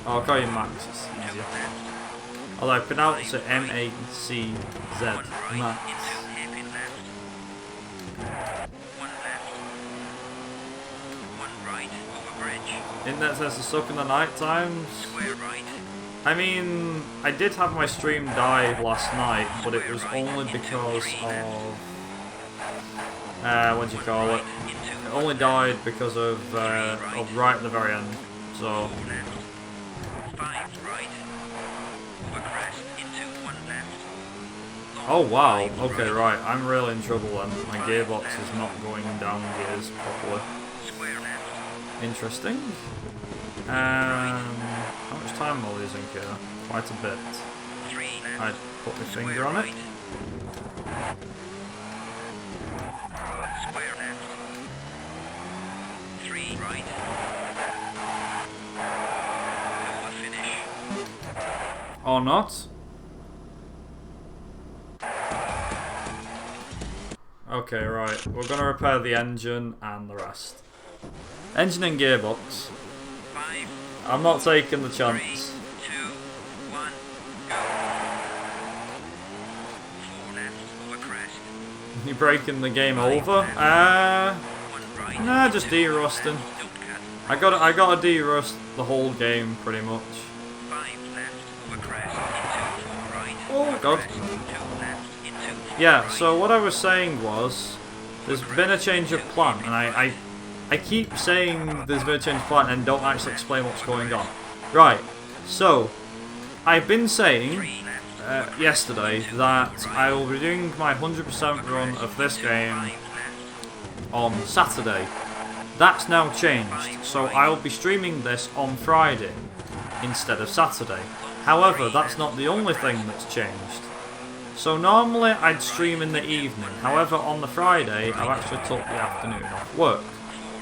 I'll call you Max. It's 2 easier. left. Although I pronounce it M-A-C-Z. 1 right Max. into hairpin left. 1 left. 1 right over bridge. Internet says to suck in the night times. Square right. I mean, I did have my stream die last night, but it was only because of what do you call it? It only died because of right at the very end. So 4 left. 5 right. Over crest into 1 left. oh wow, okay right, I'm really in trouble then. My gearbox is not going down gears properly. Square left. Interesting. How much time am I losing here? Quite a bit. 3 left. I'd put my finger Square on it. right. Square left. 3 right. Over finish. Or not. Okay, right. We're gonna repair the engine and the rest. Engine and gearbox. 5, I'm not taking the 3, chance. 2, 1, go. 4 left over crest. You breaking the game over? 1 right. Nah, just de-rusting. Don't cut. I gotta de-rust the whole game pretty much. 5 left over crest into 4 right. Oh god. Crest, 2 left into 4 Yeah, right. so what I was saying was, there's been a change of plan, and I keep saying there's been a change of plan and don't actually explain what's going on. Right, so, I've been saying 3 left. yesterday that I will be doing my 100% run of this game 5 left. on Saturday. That's now changed, so I'll be streaming this on Friday instead of Saturday. However, that's not the only thing that's changed. So normally I'd stream in the evening, however on the Friday I've actually took the afternoon off work.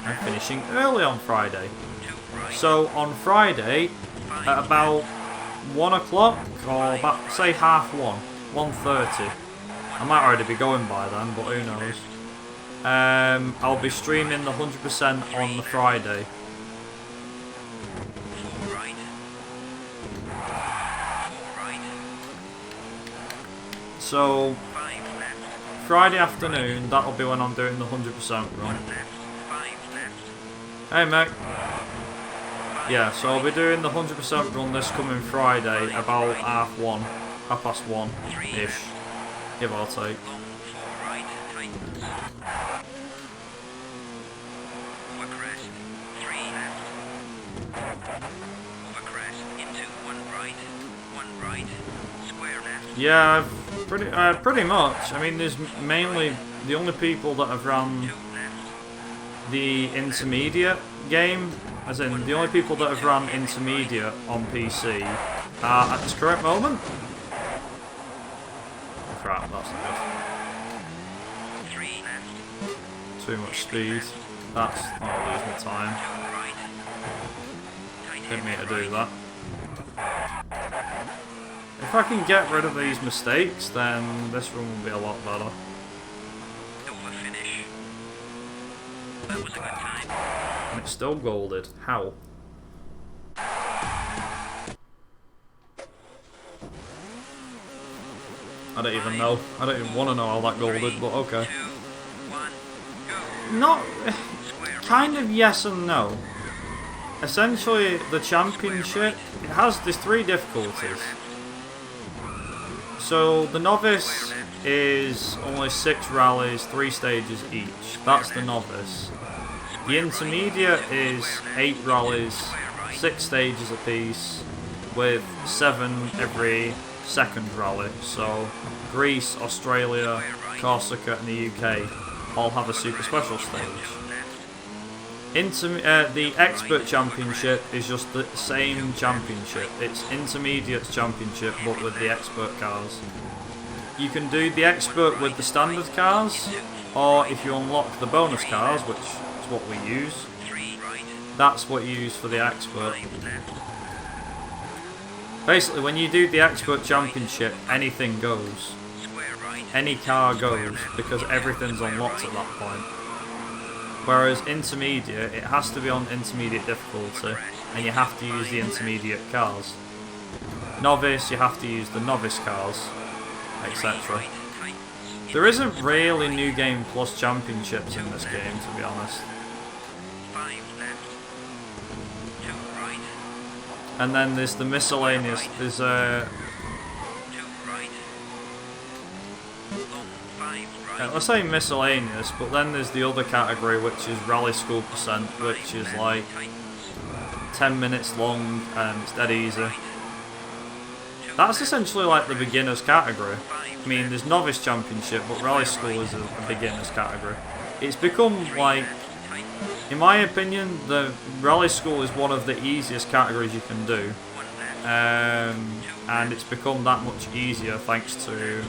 I'm finishing early on Friday. 2 right. So on Friday at about 1 o'clock, or about say half 1, 1:30. I might already be going by then, but who knows. I'll be streaming the 100% on the Friday. 4 right. 4 right. So 5 left. Friday afternoon, that'll be when I'm doing the 100% run. 1 left. 5 left. Hey, mate. Yeah, so I'll be doing the 100% run this coming Friday about 1:30ish, give or take. Long 4 right, tightens. Over crest, 3 left. Over crest, into 1 right, square left. Yeah, pretty much. I mean, there's mainly the only people that have run 2 left. the intermediate game, as in the only people that have run intermediate on PC at this current moment. Crap, that's not good. 3 left. Too much speed. That's not losing my time. 2 right. Tight Didn't mean to heavy do right. that. If I can get rid of these mistakes, then this run will be a lot better. Over finish. That was a good time. And it's still golded. How? I don't even know. I don't even want to know how that golded, but okay. 2, 1, go. Not... Square kind of yes and no. Essentially, the championship, there's 3 difficulties. So, the novice is only 6 rallies, 3 stages each. That's the novice. The intermediate is 8 rallies, 6 stages apiece, with 7 every second rally. So, Greece, Australia, Corsica and the UK all have a super special stage. The Expert Championship is just the same championship. It's Intermediate's Championship, but with the Expert cars. You can do the Expert with the standard cars, or if you unlock the bonus cars, which is what we use, 3 right. that's what you use for the Expert. 5 left. Basically, when you do the Expert Championship, anything goes. Square right. Any car goes, because everything's unlocked at that point. Whereas intermediate, it has to be on intermediate difficulty, and you have to use the intermediate cars. Novice, you have to use the novice cars, etc. There isn't really New Game Plus championships in this game, to be honest. 5 left. 2 right. And then there's the miscellaneous. There's 2 right. Long 5 right. let's say miscellaneous, but then there's the other category, which is Rally School Percent, which is like 10 minutes long and it's dead easy. That's essentially like the beginner's category. I mean, there's Novice Championship, but Rally School is a beginner's category. It's become like, in my opinion, the Rally School is one of the easiest categories you can do. And it's become that much easier thanks to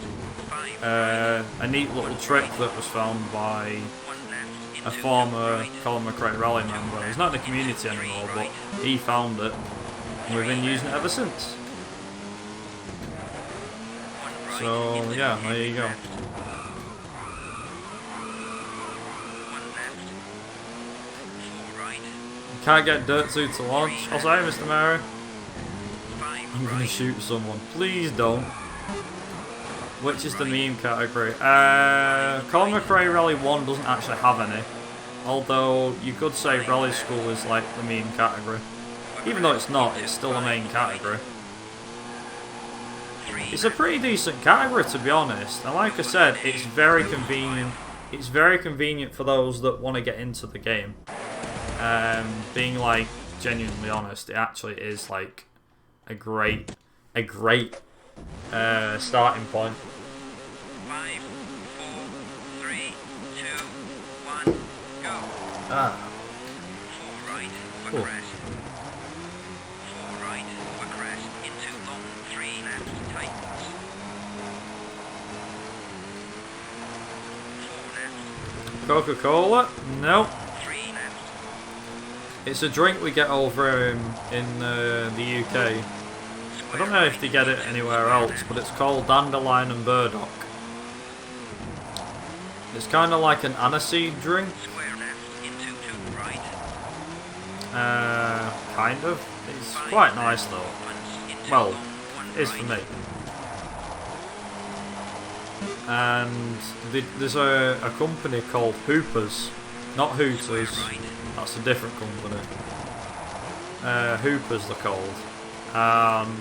a neat little trick that was found by a former Colin McRae rally member. He's not in the community anymore, but he found it, and we've been using it ever since. So yeah, there you go. Can't get Dirt 2 to launch. Oh, sorry, Mr. Mary. I'm gonna shoot someone. Please don't. Which is the meme category? Colin McRae Rally 1 doesn't actually have any. Although, you could say Rally School is like the meme category. Even though it's not, it's still a main category. It's a pretty decent category, to be honest. And like I said, it's very convenient. It's very convenient for those that want to get into the game. Being like genuinely honest, it actually is like a great starting point. 5, 4, 3, 2, 1, go. Ah. 4 right, Cool. crest. 4 right, crest into long 3 left, tightens. 4 left, Coca-Cola? Nope. 3 left. It's a drink we get over in the UK. I don't know if they get it anywhere else, but it's called Dandelion and Burdock. It's kind of like an aniseed drink. Square left into 2 right. Kind of. It's quite nice though. Well, it is for me. And there's a company called Hoopers, not Hooters. That's a different company. Hoopers they're called. And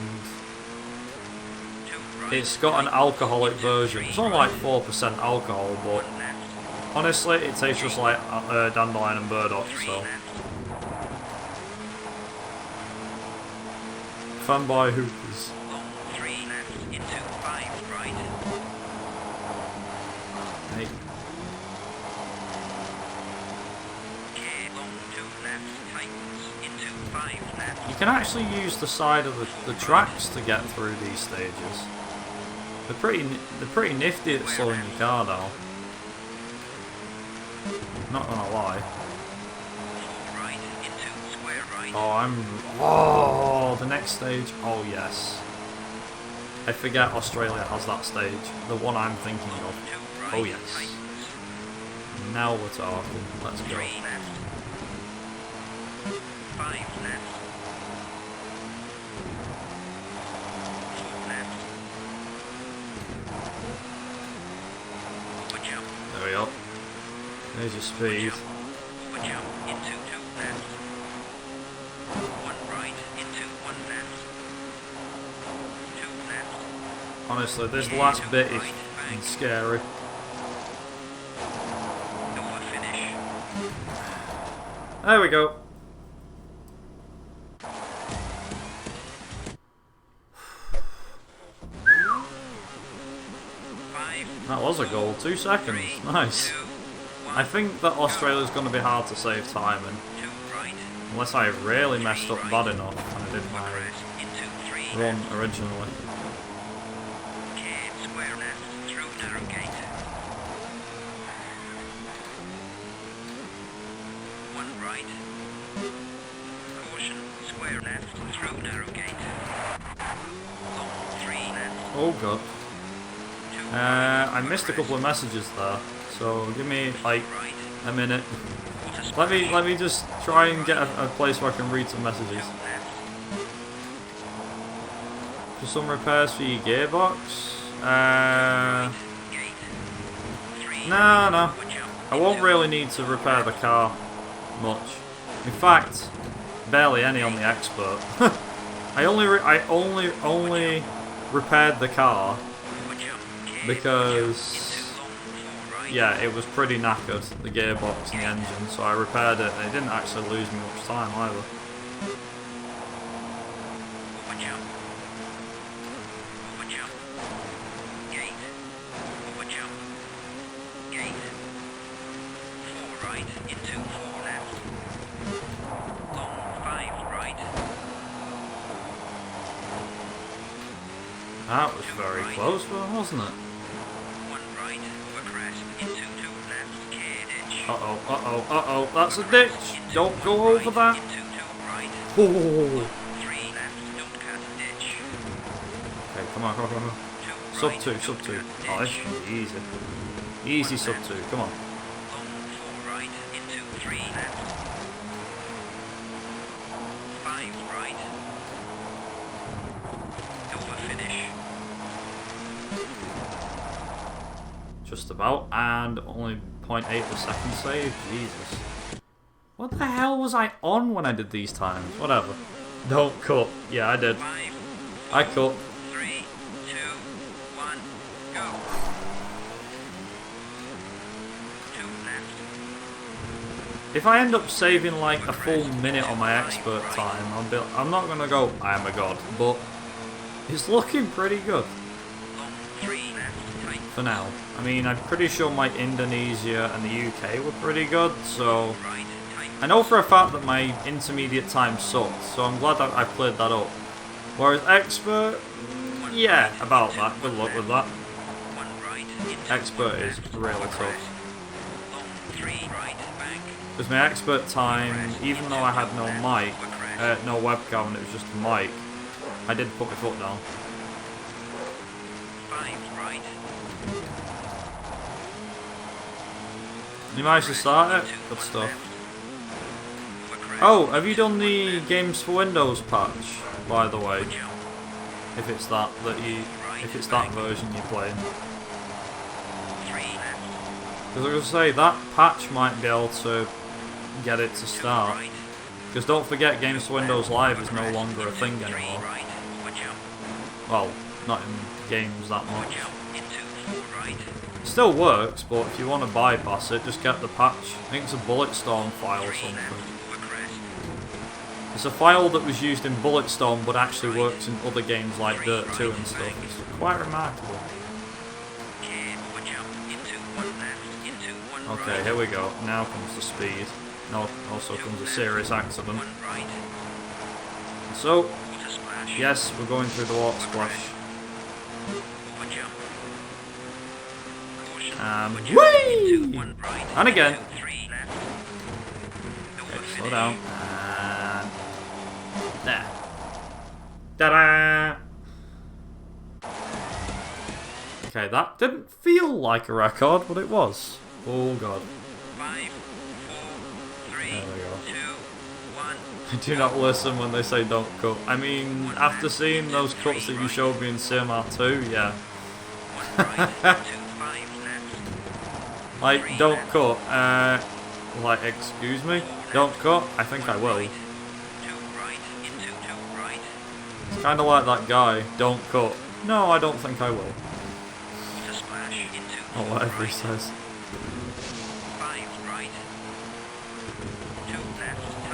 it's got an alcoholic version. It's only like 4% alcohol, but honestly, it tastes just like dandelion and burdock, so. Fanboy Hoopers. Hey. You can actually use the side of the tracks to get through these stages. They're pretty nifty at slowing your car down. Not gonna lie. Oh, the next stage. Oh yes. I forget Australia has that stage. The one I'm thinking of. Oh yes. Now we're talking. Let's go. There we go. There's your speed. Honestly, this last bit is scary. There we go. That was a goal. 2 seconds. Nice. I think that Australia's going to be hard to save time in. Unless I really messed up bad enough when I did my run originally. Oh god. I missed a couple of messages there, so give me like a minute. Let me just try and get a place where I can read some messages. For some repairs for your gearbox? No. I won't really need to repair the car much. In fact, barely any on the expert. I only repaired the car because, yeah, it was pretty knackered, the gearbox and the engine, so I repaired it and it didn't actually lose me much time either. That was very close, wasn't it? Uh-oh, that's a ditch! Don't go over that! Oh. Okay, come on. Sub 2. Oh, this should be easy. Easy sub 2, come on. Just about, and only 0.8 of a second save. Jesus. What the hell was I on when I did these times? Whatever. Don't cut. Yeah, I did. I cut. 3, 2, 1, go. 2 left. If I end up saving like a full minute on my expert time, I'm not gonna go, I am a god, but it's looking pretty good. 3 left. For now. I mean, I'm pretty sure my Indonesia and the UK were pretty good, so I know for a fact that my intermediate time sucked, so I'm glad that I cleared that up. Whereas expert, yeah, about that. Good luck with that. Expert is really tough. Because my expert time, even though I had no mic, no webcam, and it was just a mic, I did put my foot down. You managed to start it? Good stuff. Oh, have you done the Games for Windows patch, by the way? If it's that version you're playing. Because I was going to say, that patch might be able to get it to start. Because don't forget, Games to Windows Live is no longer a thing anymore. Well, not in games that much. It still works, but if you want to bypass it, just get the patch. I think it's a Bulletstorm file or something. It's a file that was used in Bulletstorm, but actually works in other games like Dirt 2 and stuff. It's quite remarkable. Okay, here we go. Now comes the speed. No, also comes a serious accident. So, yes, we're going through the water splash. And whee! And again. Okay, slow down. And there. Ta-da! Okay, that didn't feel like a record, but it was. Oh god. 5, 4, 3, 2, 1. Do not listen when they say don't cut. I mean, after seeing those cuts that you showed me in CMR 2, yeah. Like, don't cut. Like, excuse me? Don't cut? I think I will. It's kind of like that guy, don't cut. No, I don't think I will. Or whatever he says.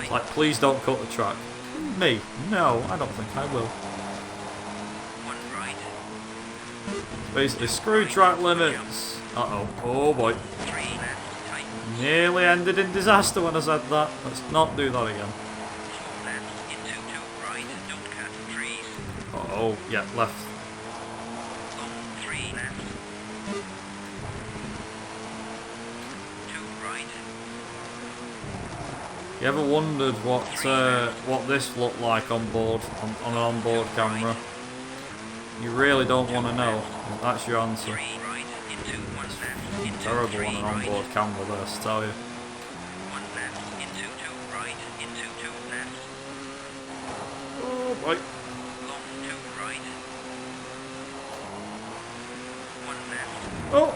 It's like, please don't cut the track. Me? No, I don't think I will. Basically, screw track limits. Uh-oh. Oh boy. Nearly ended in disaster when I said that. Let's not do that again. Uh-oh. Yeah, left. You ever wondered what this looked like on board, on an onboard camera? You really don't want to know. That's your answer. It's terrible on an onboard camera, this, I tell you. Oh boy. Oh!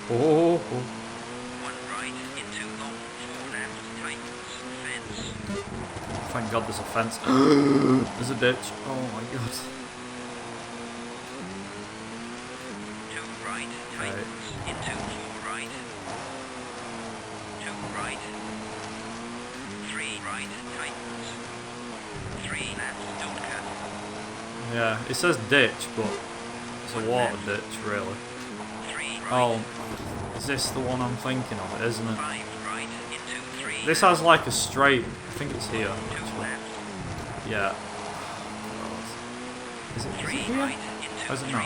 Oh! Oh! Thank God there's a fence. There's a ditch. Oh my god. Yeah, it says ditch, but it's a water ditch, really. Oh, is this the one I'm thinking of, isn't it? This has like a straight, I think it's here, actually. Yeah. Is it here? Or is it not?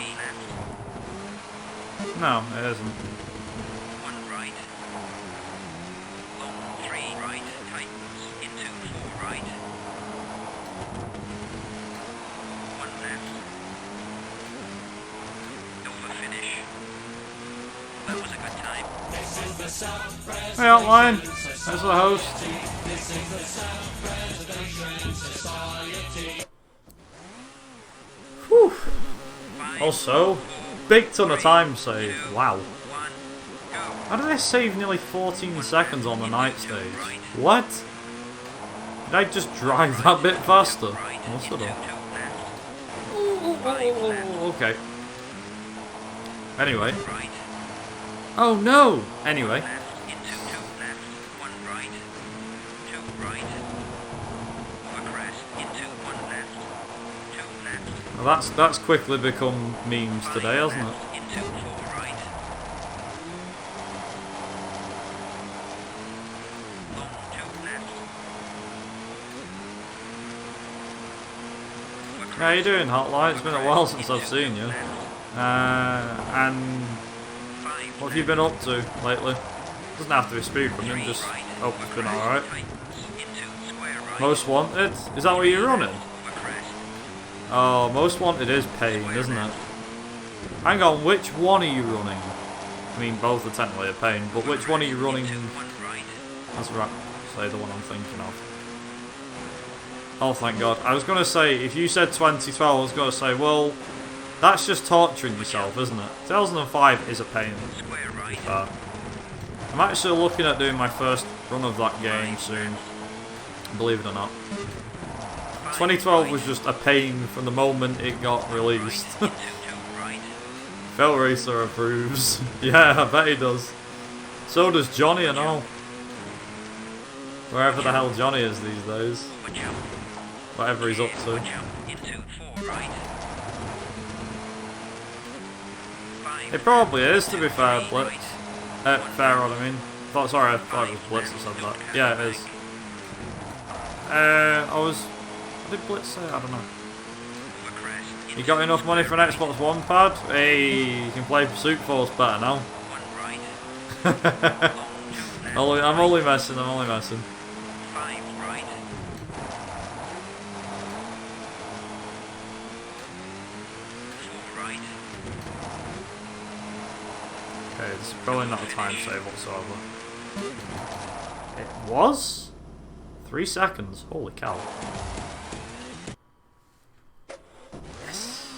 No, it isn't. Hey Outline, there's the host. Whew. Also, big ton of time saved. Wow. How did I save nearly 14 seconds on the night stage? What? Did I just drive that bit faster? Must have done. Okay. Anyway. Oh no! Anyway. Well, that's quickly become memes today, hasn't it? How you doing, Hotline? It's been a while since I've seen you. And what have you been up to lately? Doesn't have to be speedrunning, just hope it's been alright. Most Wanted? Is that what you're running? Oh, Most Wanted is pain, isn't it? Hang on, which one are you running? I mean, both are technically a pain, but which one are you running? That's right, say the one I'm thinking of. Oh, thank God. I was going to say, if you said 2012, I was going to say, well, that's just torturing yourself, isn't it? 2005 is a pain, to be fair. I'm actually looking at doing my first run of that game soon, believe it or not. 2012 was just a pain from the moment it got released. Fell Racer approves. Yeah, I bet he does. So does Johnny and all. Wherever the hell Johnny is these days. Whatever he's up to. It probably is, to be fair, Blitz. Fair on, I mean. Sorry, I thought it was Blitz that said that. Yeah, it is. What did Blitz say? I don't know. You got enough money for an Xbox One pad? Hey, you can play Pursuit Force better now. I'm only messing, Okay, it's probably not a time save whatsoever. It was? 3 seconds. Holy cow. Yes.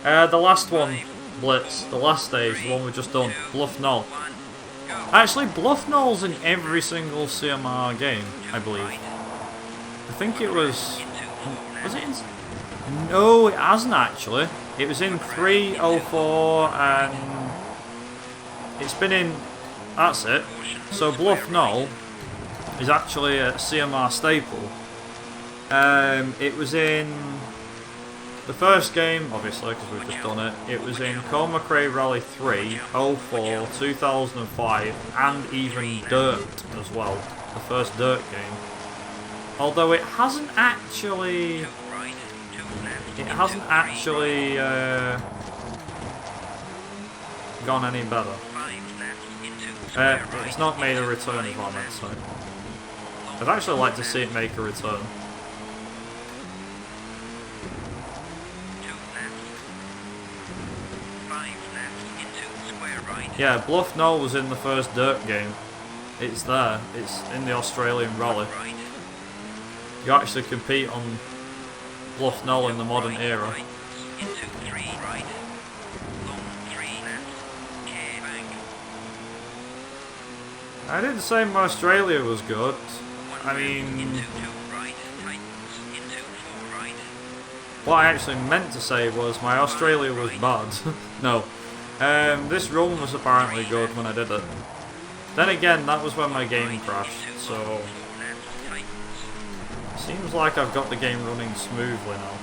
The last one, Blitz. The last stage, the one we've just done. Bluff Knoll. Actually, Bluff Knoll's in every single CMR game, I believe. I think it was... Was it in... No, it hasn't actually. It was in 3, 04, and... It's been in... That's it. So Bluff Knoll is actually a CMR staple. It was in the first game, obviously, because we've just done it. It was in Colin McRae Rally 3, 04, 2005, and even Dirt as well. The first Dirt game. Although it hasn't actually... gone any better. It's not made a return, is what I meant to say. I'd actually like to see it make a return. Yeah, Bluff Knoll was in the first Dirt game. It's there. It's in the Australian Rally. You actually compete on Bluff Knoll in the modern era. I didn't say my Australia was good. I mean... What I actually meant to say was my Australia was bad. No. This run was apparently good when I did it. Then again, that was when my game crashed, so... Seems like I've got the game running smoothly now.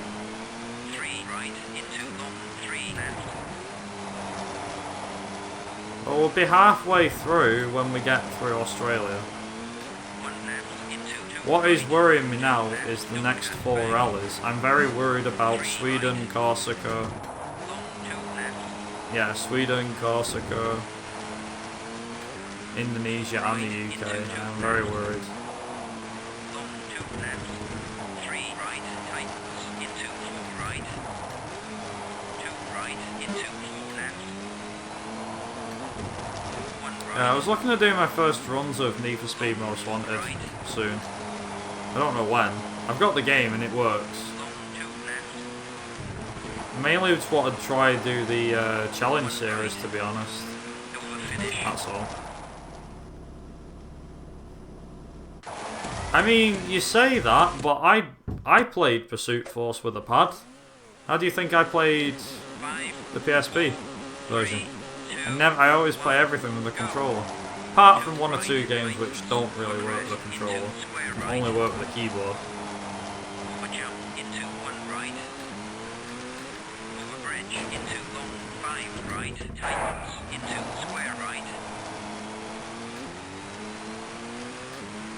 But we'll be halfway through when we get through Australia. What is worrying me now is the next 4 rallies. I'm very worried about Sweden, Corsica. Yeah, Sweden, Corsica, Indonesia and the UK. I'm very worried. I was looking at doing my first runs of Need for Speed Most Wanted soon. I don't know when. I've got the game and it works. Mainly just wanted to try and do the challenge series, to be honest. That's all. I mean, you say that, but I played Pursuit Force with a pad. How do you think I played the PSP version? I always play everything with the controller. Apart from 1 or 2 games which don't really work with the controller. Only work with the keyboard.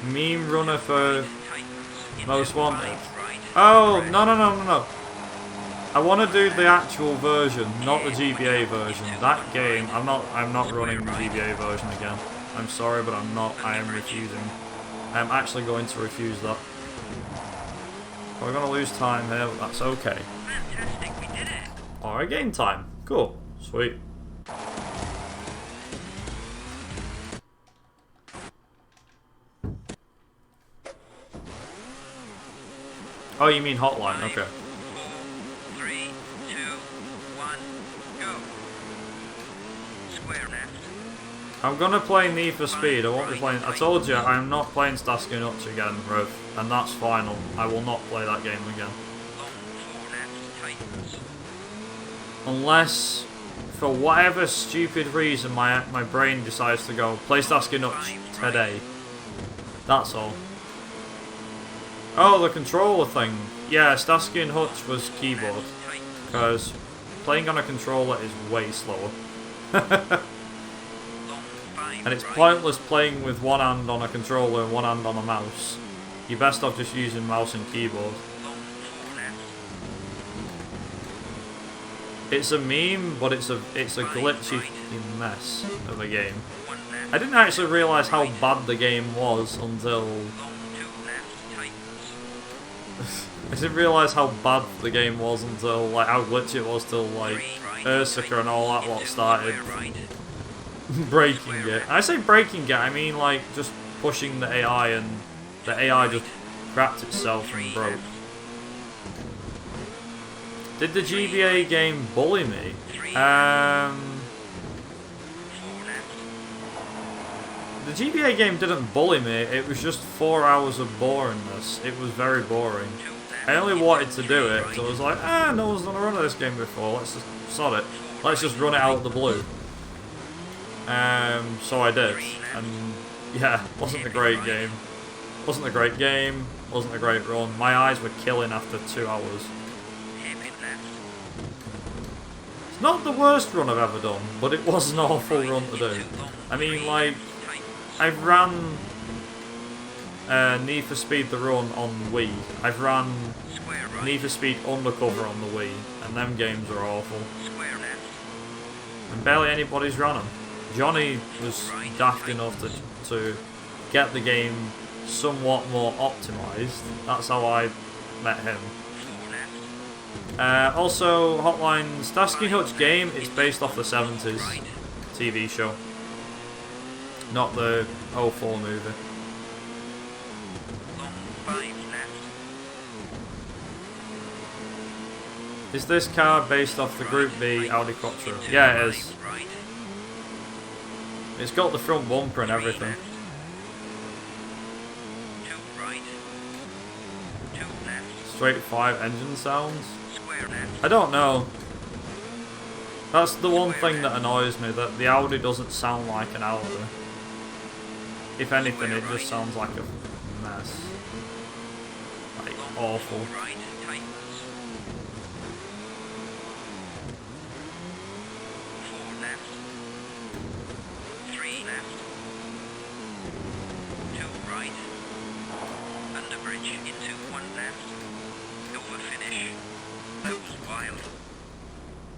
Meme runner for Most Wanted. Oh, no. I want to do the actual version, not the GBA version. That game, I'm not running the GBA version again. I'm sorry, but I'm not. I am refusing. I'm actually going to refuse that. We're going to lose time here, but that's okay. Fantastic, we did it. Alright, game time. Cool. Sweet. Oh, you mean hotline? Okay. 3, 2, 1, go. Square left. I'm gonna play Need for Speed. I won't be playing. I told you I'm not playing Starsky and Hutch again, Rev, and that's final. I will not play that game again. Unless, for whatever stupid reason, my brain decides to go play Starsky and Hutch today. That's all. Oh, the controller thing. Yeah, Starsky and Hutch was keyboard, because playing on a controller is way slower. And it's pointless playing with one hand on a controller and one hand on a mouse. You're best off just using mouse and keyboard. It's a meme, but it's a glitchy mess of a game. I didn't actually realise how bad the game was until... I didn't realise how bad the game was until, like, how glitchy it was till, like, Ursica and all that lot started breaking it. I say breaking it, I mean, like, just pushing the AI, and the AI just crapped itself and broke. Did the GBA game bully me? The GBA game didn't bully me, it was just 4 hours of boringness. It was very boring. I only wanted to do it, so I was like, no one's done a run of this game before, let's just sod it. Let's just run it out of the blue. So I did, and yeah, wasn't a great game. Wasn't a great game, wasn't a great run. My eyes were killing after 2 hours. It's not the worst run I've ever done, but it was an awful run to do. I mean, like, I've ran Need for Speed the Run on Wii. I've ran Need for Speed Undercover on the Wii, and them games are awful. And barely anybody's ran them. Johnny was daft enough to get the game somewhat more optimised. That's how I met him. Also, Hotline, Starsky and Hutch game, it's based off the 70s TV show. Not the 04 movie. Is this car based off the Group B Audi Quattro? Yeah, it is. It's got the front bumper and everything. Straight 5 engine sounds? I don't know. That's the one thing that annoys me, that the Audi doesn't sound like an Audi. If anything, it just sounds like a mess. Like, awful.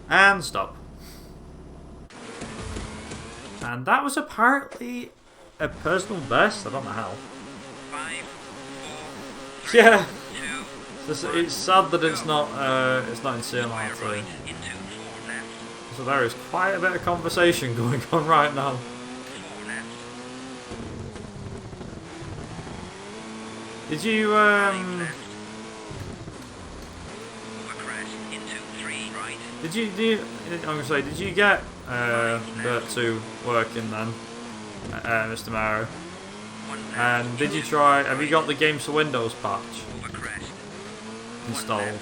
And stop. And that was apparently a personal best. I don't know how. 5, 4, 3, Yeah. 2, It's sad that it's not in CMR2. So there is quite a bit of conversation going on right now. Did you I'm gonna say, did you get Dirt 2 working then, Mr. Maro? And did you try? Have you got the Games for Windows patch installed?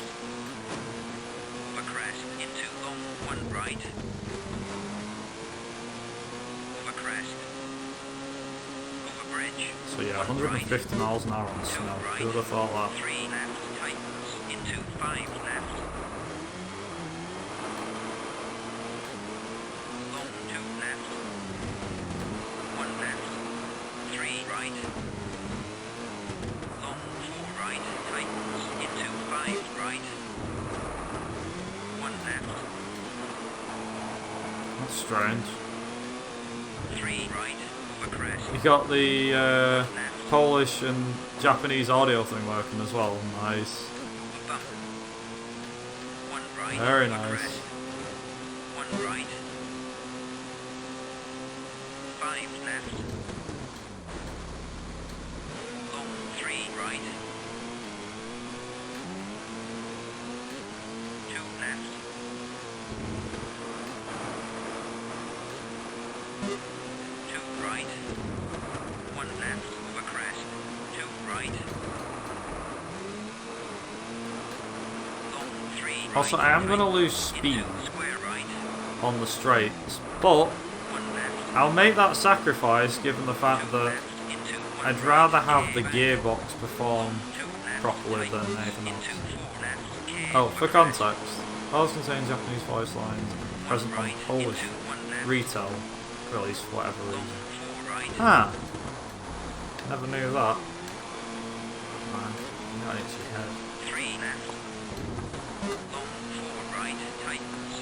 So yeah, 150 miles an hour on snow. Who would have thought that? 3 left, tightens into 5 left. Long 2 left. 1 left. 3 right. Long 4 right, tightens into 5 right. 1 left. That's strange. 3 right, over crest. You got the Polish and Japanese audio thing working as well. Nice. Bump. 1 right, Very over nice. crest. 1 right. 5 left. Long 3 right. 2 left. 2 Also, I am going to lose speed on the straights, but I'll make that sacrifice given the fact that I'd rather have the gearbox perform properly than anything else. Oh, for context, files contain Japanese voice lines present on Polish retail release for whatever reason. Ah! Never knew that. Man, you got it to your head. 3 left. Long 4 right, tightens.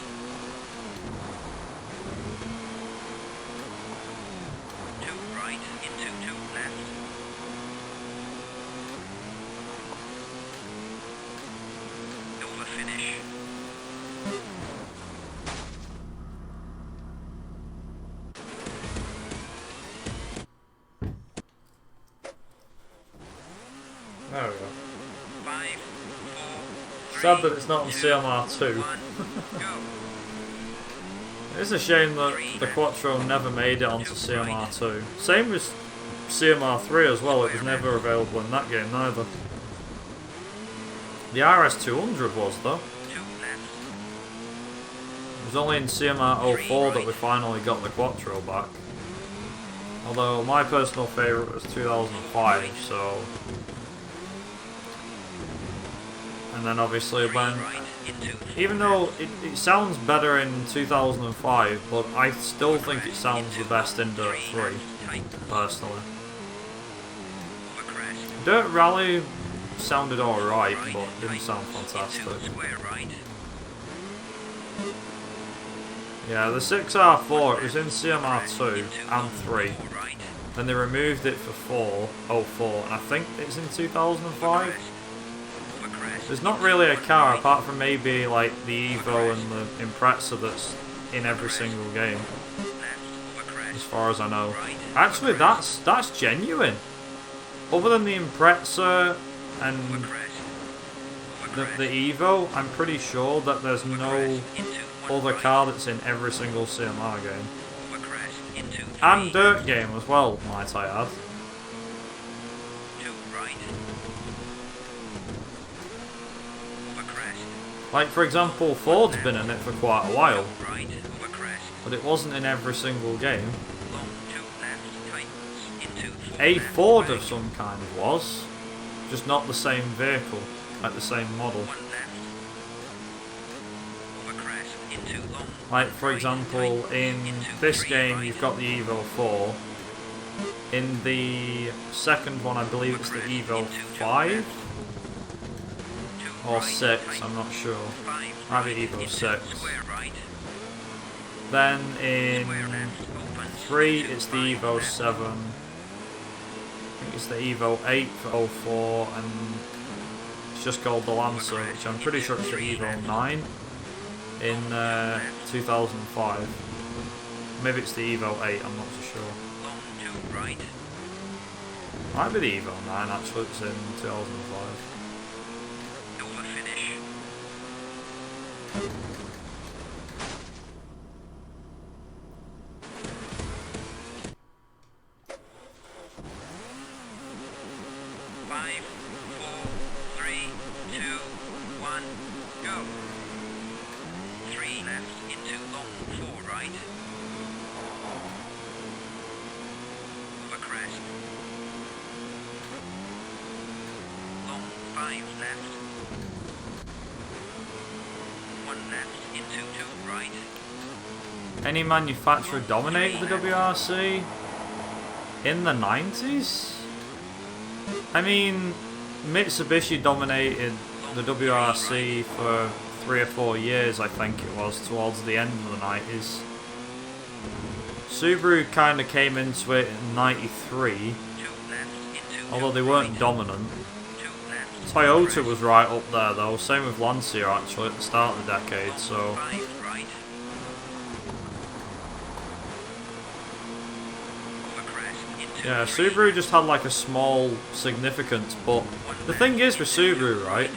2 right into 2 left. Over finish. There we go. 5, 4, 3, Sad that it's not on 2, CMR2. 1, go. It is a shame that the Quattro never made it onto CMR2. Same with CMR3 as well, it was never available in that game neither. The RS200 was though. 2 left. It was only in CMR04 that we finally got the Quattro back. Although my personal favourite was 2005, so... And then obviously when... Even though it sounds better in 2005, but I still think it sounds the best in Dirt 3, personally. Dirt Rally sounded alright, but didn't sound fantastic. Yeah, the 6R4, it was in CMR2 and 3. Then they removed it for 04, and I think it's in 2005. There's not really a car apart from maybe like the Evo and the Impreza that's in every single game, as far as I know. Actually, that's genuine. Other than the Impreza and the Evo, I'm pretty sure that there's no other car that's in every single CMR game. And Dirt game as well, might I add. Like, for example, Ford's been in it for quite a while, but it wasn't in every single game. A Ford of some kind was, just not the same vehicle, like the same model. Like, for example, in this game you've got the Evo 4. In the second one I believe it's the Evo 5? Or 6, I'm not sure. Might be Evo 6. Then in 3 it's the Evo 7. I think it's the Evo 8 for 04, and it's just called the Lancer, which I'm pretty sure it's the Evo 9 in 2005. Maybe it's the Evo 8, I'm not so sure. Might be the Evo 9 actually, it's in 2005. Any manufacturer dominated the WRC in the 90s? I mean, Mitsubishi dominated the WRC for 3 or 4 years, I think it was, towards the end of the 90s. Subaru kind of came into it in 93, although they weren't dominant. Toyota was right up there though, same with Lancia actually at the start of the decade, so... Yeah, Subaru just had like a small significance, but the thing is with Subaru, right,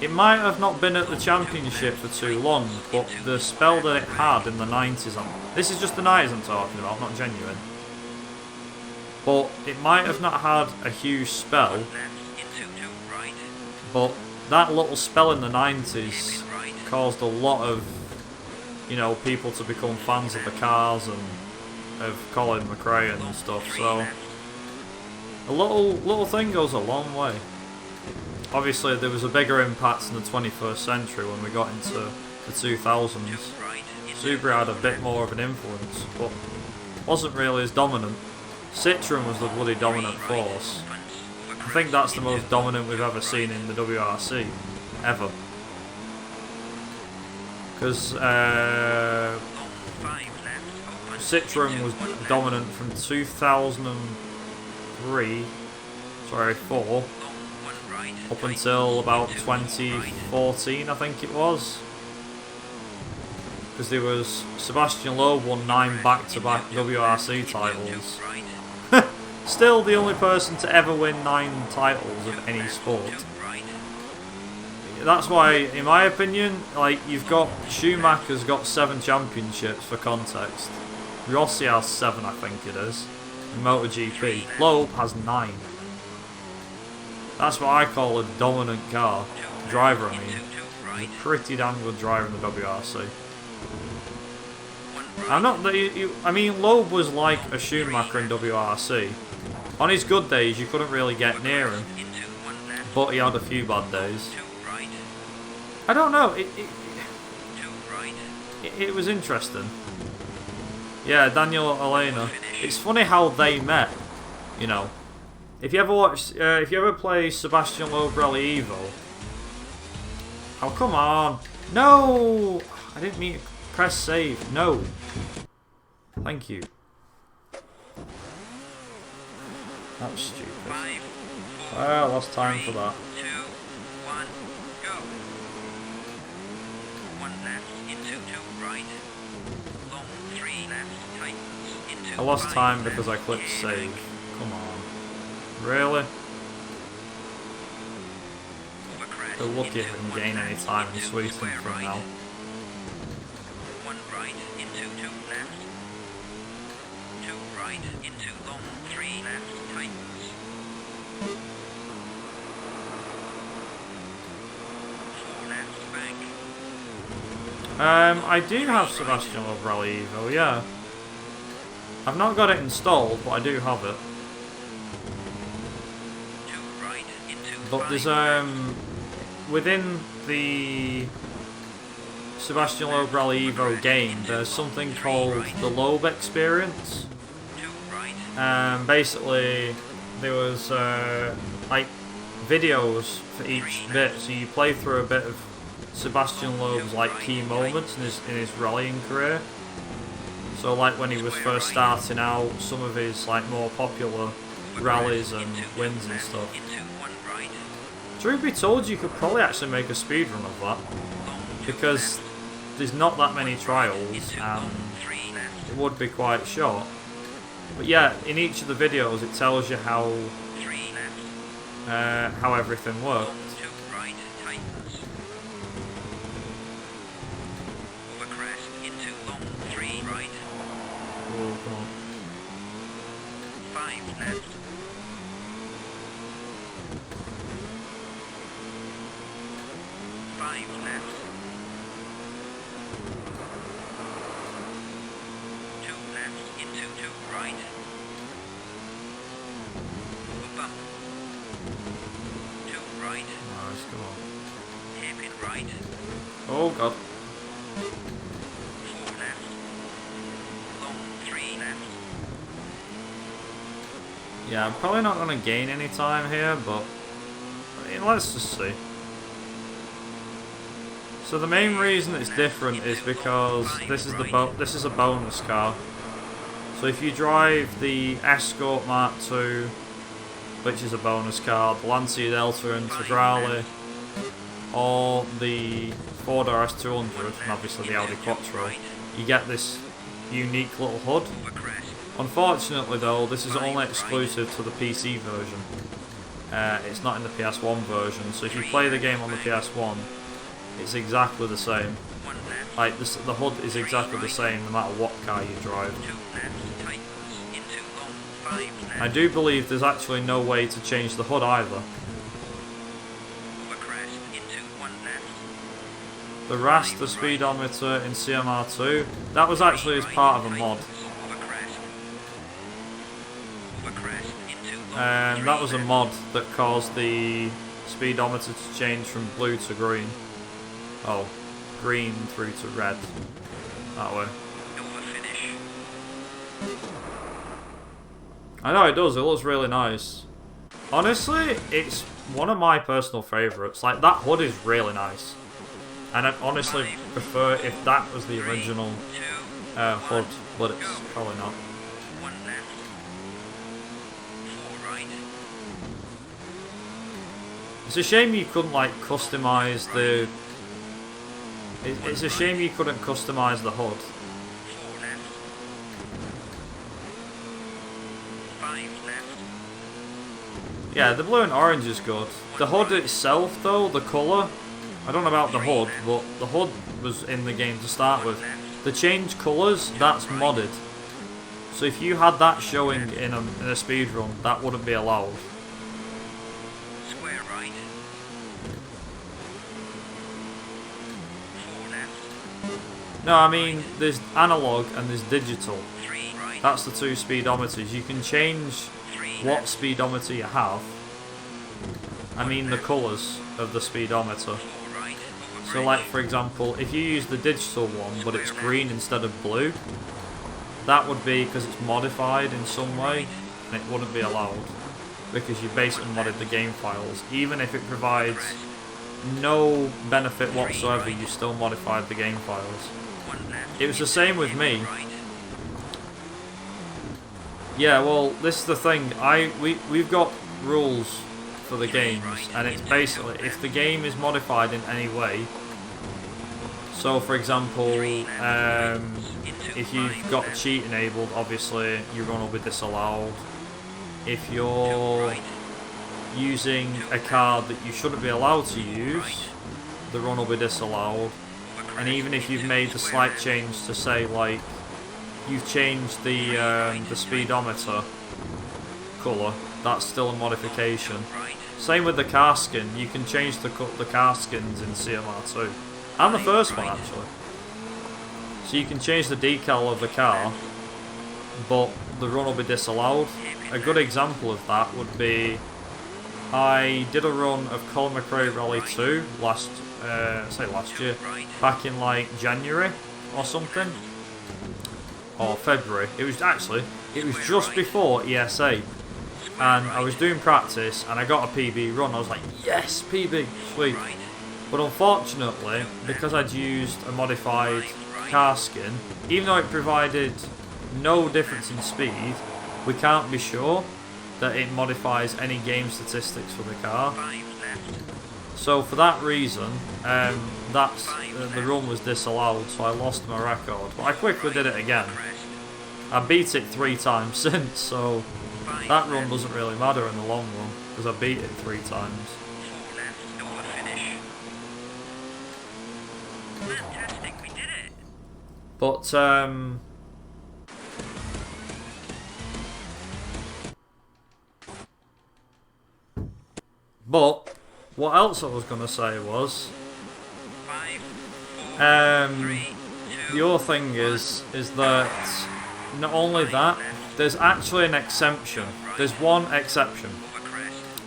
it might have not been at the championship for too long, but the spell that it had in the 90s, this is just the 90s I'm talking about, not genuine, but it might have not had a huge spell, but that little spell in the 90s caused a lot of, you know, people to become fans of the cars and of Colin McRae and stuff. So a little thing goes a long way. Obviously, there was a bigger impact in the 21st century when we got into the 2000s. Subaru had a bit more of an influence, but wasn't really as dominant. Citroen was the bloody dominant force. I think that's the most dominant we've ever seen in the WRC, ever. Because Citroen was dominant from 4 up until about 2014, I think it was. Because there was Sebastian Loeb won 9 back-to-back WRC titles. Still the only person to ever win 9 titles of any sport. That's why, in my opinion, like, you've got Schumacher's got 7 championships for context. Rossi has 7, I think it is, in MotoGP. Loeb has 9. That's what I call a dominant car. Driver, I mean. He's a pretty damn good driver in the WRC. I'm not that I mean, Loeb was like a Schumacher in WRC. On his good days, you couldn't really get near him, but he had a few bad days. I don't know. It was interesting. Yeah, Daniel Elena. It's funny how they met. You know, if you ever play Sebastian Loeb Rally Evo. Oh, come on! No, I didn't mean to press save. No. Thank you. That was stupid. Well, lost time for that. I lost time because I clicked save. Come on. Really? They're lucky if we can gain any time in Sweden from now. I do have Sebastian Loeb Rally Evo, yeah. I've not got it installed, but I do have it. But there's within the Sebastian Loeb Rally Evo game, there's something called the Loeb Experience. Basically, there was like videos for each bit, so you play through a bit of Sebastian Loeb's like key moments in his rallying career. So like when he was first starting out, some of his like more popular rallies and wins and stuff. Truth be told, you could probably actually make a speedrun of that, because there's not that many trials and it would be quite short. But yeah, in each of the videos it tells you how everything worked. Oh, come on. 5 left. 5 left. 2 left into 2 right. Over bump. 2 right. Nice, come on. Hairpin right. Oh god. 4 left. Long 3 left. Yeah, I'm probably not going to gain any time here, but I mean, let's just see. So the main reason it's different is because this is a bonus car. So if you drive the Escort Mark II, which is a bonus car, the Lancia Delta Integrale, or the Ford RS200, and obviously the Audi Quattro, you get this unique little hood. Unfortunately though, this is only exclusive to the PC version. It's not in the PS1 version, so if you play the game on the PS1, it's exactly the same. Like, the hood is exactly the same no matter what car you drive. I do believe there's actually no way to change the hood either. the raster speedometer in CMR2. That was actually as part of a mod. That was a mod that caused the speedometer to change from blue to green. Oh, green through to red. That way. I know it does, it looks really nice. Honestly, it's one of my personal favourites. Like, that hood is really nice. And I'd honestly prefer if that was the original hood, but it's probably not. It's a shame you couldn't, like, customise the... It's a shame you couldn't customise the hood. Yeah, the blue and orange is good. The hood itself, though, the colour, I don't know about the hood, but the hood was in the game to start with. The change colours, that's modded. So if you had that showing in a speedrun, that wouldn't be allowed. No, I mean, there's analog and there's digital. That's the two speedometers. You can change what speedometer you have. I mean the colours of the speedometer. So like, for example, if you use the digital one but it's green instead of blue, that would be because it's modified in some way, and it wouldn't be allowed. Because you basically modded the game files. Even if it provides no benefit whatsoever, you still modified the game files. It was the same with me. Yeah, well, this is the thing. We've got rules for the games, and it's basically if the game is modified in any way. So, for example, if you've got a cheat enabled, obviously your run will be disallowed. If you're using a card that you shouldn't be allowed to use, the run will be disallowed. And even if you've made the slight change to say, like, you've changed the speedometer colour, that's still a modification. Same with the car skin, you can change the car skins in CMR2. And the first one, actually. So you can change the decal of the car, but the run will be disallowed. A good example of that would be, I did a run of Colin McRae Rally 2 last year, back in like January or something, or February. It was just before ESA, and I was doing practice and I got a PB run. I was like, yes, PB, sweet. But unfortunately, because I'd used a modified car skin, even though it provided no difference in speed, we can't be sure that it modifies any game statistics for the car. So for that reason, the run was disallowed, so I lost my record. But I quickly did it again. I beat it 3 times since, so that run doesn't really matter in the long run, because I beat it 3 times. Fantastic, we did it. But, what else I was going to say was, the other thing is that not only that, there's actually an exemption. There's one exception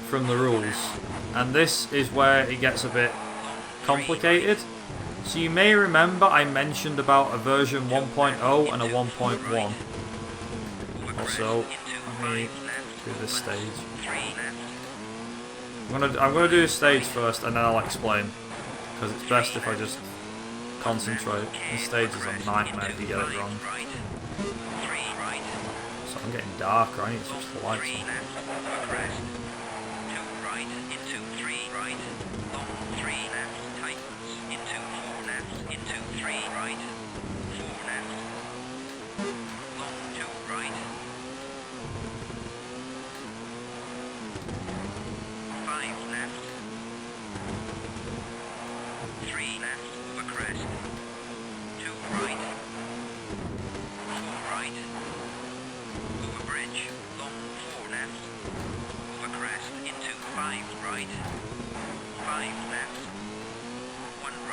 from the rules, and this is where it gets a bit complicated. So you may remember I mentioned about a version 1.0 and a 1.1. Also, let me do this stage. I'm gonna do the stage first, and then I'll explain, because it's best if I just concentrate. This stage is a nightmare if you get it wrong. So I'm getting darker. I need to switch the lights on.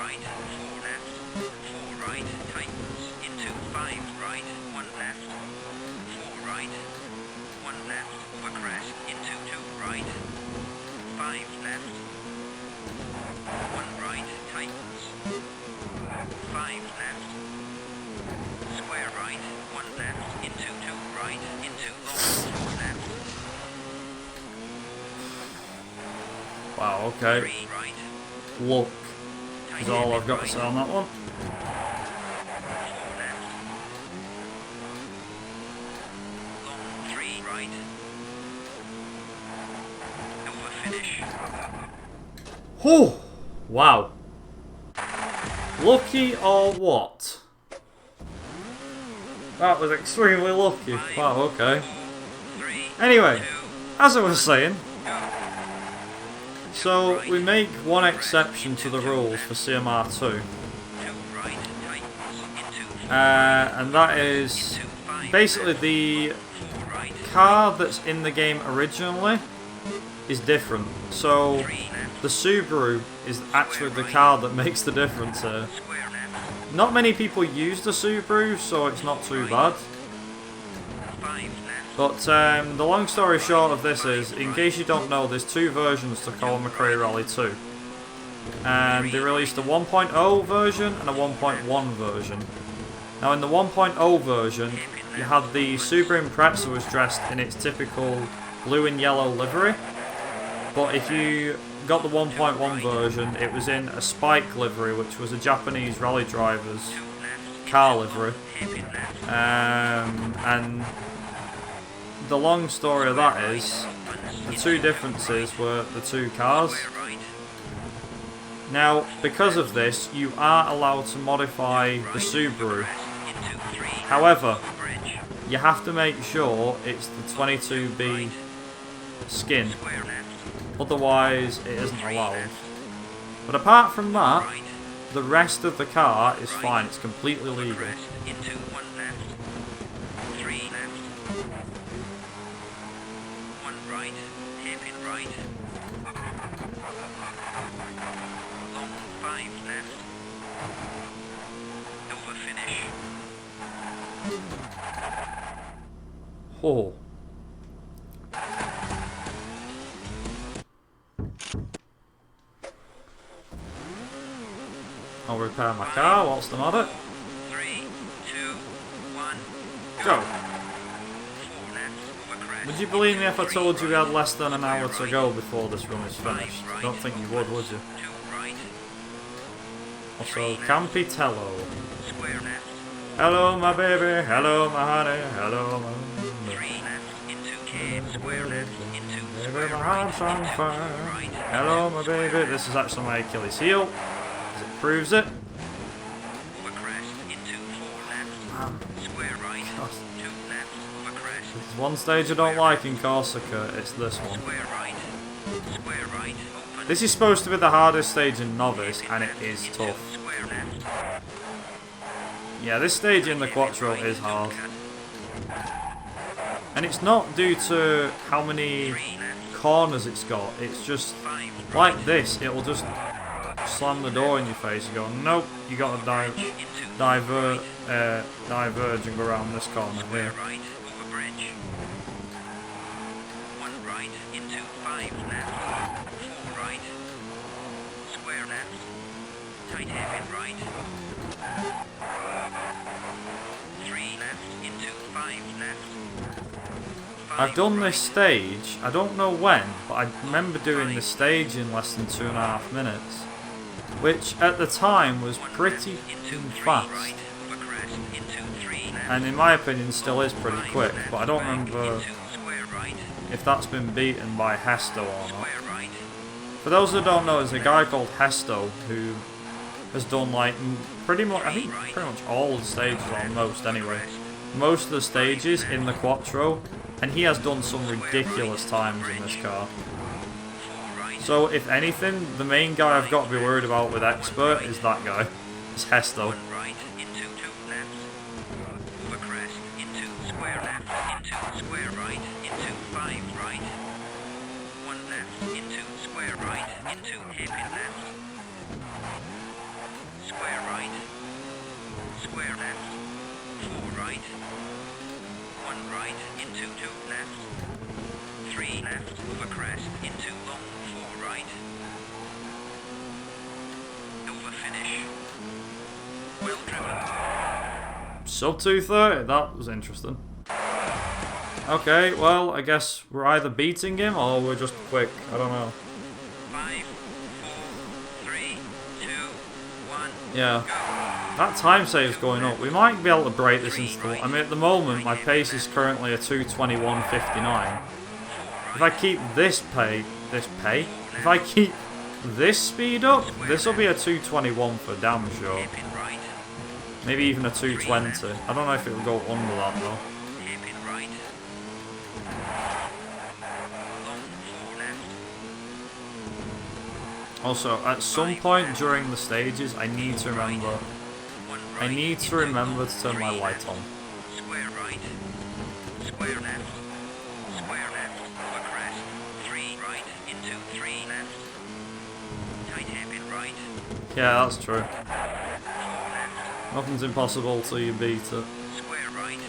right, 4 left, 4 right, tightens, into 5 right, 1 left, 4 right, 1 left, over crest, into 2 right, 5 left, 1 right, tightens, 5 left, square right, 1 left, into 2 right, into long, 4 left, Wow, okay. 3 right, Luck is tight all hairpin I've got to right, say on that one. 4 left, long 3 right, over finish, Whew! Wow. Lucky or what? That was extremely lucky. Wow, okay. 3, Anyway, 2, as I was saying, go. so we make one exception to the rules for CMR2, 2 right, tightens, into and that is 5 basically the 4 right, car that's in the game originally is different. So 3 left, the Subaru is actually the car that makes the difference here. square left, Not many people use the Subaru, so it's not too bad. 5 left, But the long story short of this is, in case you don't know, there's 2 versions to Colin McRae Rally 2. And they released a 1.0 version and a 1.1 version. Now in the 1.0 version, you had the Subaru Impreza was dressed in its typical blue and yellow livery. But if you got the 1.1 version, it was in a spike livery, which was a Japanese rally driver's 2 left, car livery. hairpin left, And the long story of that is, the 2 differences were the 2 cars. square right, Now, because of this, you are allowed to modify the Subaru. into 3 However, bridge, you have to make sure it's the 22B skin, square left, otherwise it isn't allowed. But apart from that, right, the rest of the car is fine, it's completely legal. crest, into 1 left, 3 left, 1 right, hairpin right, long 5 left, over finish, Oh. I'll repair my car, what's the matter? 3, 2, 1, Go. 4 left, over crest, Would you believe me if I told you we had less than an hour to go before this run is finished? I don't think you would you? 2 right, Also, Campitello. square left, Hello my baby, hello my honey, hello my... 3 left, into cab, square left, into Baby, square my right, heart's on left, fire. right, Hello my baby, this is actually my Achilles heel, as it proves it. over crest, into 4 left, square right, 2 left, over crest, There's one stage I don't like in Corsica, it's this one. square right, open, This is supposed to be the hardest stage in Novice, and it is into tough. square left, Yeah, this stage in the Quattro is hard. cut, And it's not due to how many 3 left, corners it's got, it's just 5 like this, it'll just slam the door in your face. You go, nope, you gotta into diverge and go around this corner square here. right, over bridge, 1 right, into 5 left, 4 right, square left, tight hairpin right, 3 left, into 5 left, 5 I've done right, this stage, I don't know when, but I remember doing this stage in less than 2.5 minutes. Which at the time was pretty into 3 fast. right, over crest, into 3 left, And in my opinion still is pretty quick, but I don't remember into square right, if that's been beaten by Hesto or not. square right, For those who don't know, there's a guy called Hesto who has done like pretty much, I think pretty much all the stages, or most anyway. Most of the stages in the Quattro, and he has done some ridiculous times in this car. 4 right, So if anything, the main guy I've got to be worried about with Expert is that guy. It's Hesto. 1 right, into 2 left, over crest, into square left, into square right, into 5 right, 1 left, into square right, into hairpin left, square right, square left, 4 right, 1 right, into 2 left, 3 left, over crest, into long, 4 right, over finish, well driven. Sub 230, that was interesting. Okay, well, I guess we're either beating him or we're just quick. I don't know. 5, 4, 3, 2, 1. Yeah. That time save's going up. We might be able to break this install. I mean, at the moment, my pace is currently a 2:21.59. If I keep if I keep this speed up, this will be a 2:21 for damn sure. Hairpin right, Maybe even a 2:20. I don't know if it'll go under that though. hairpin right, long, 4 left, Also, at some point during the stages, I need to remember. 1 I right, need to remember to turn my light on. square right, square left, over crest, 3 right, into 3 left, tight hairpin right, Yeah, that's true. 4 left, Nothing's impossible till you beat it. square right,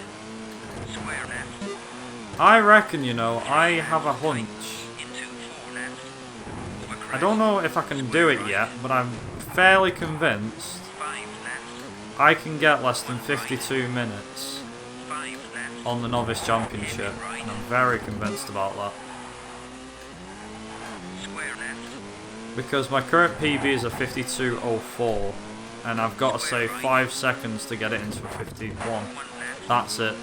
square left, I reckon, you know, I have a hunch. into 4 left, over crest, I don't know if I can do it yet, but I'm fairly convinced 5 left, I can get less than 52 minutes 5 left, on the Novice Championship. And I'm very convinced about that. square left, Because my current PB is a 52.04, and I've got to save 5 seconds to get it into a 51. 1 left, That's it.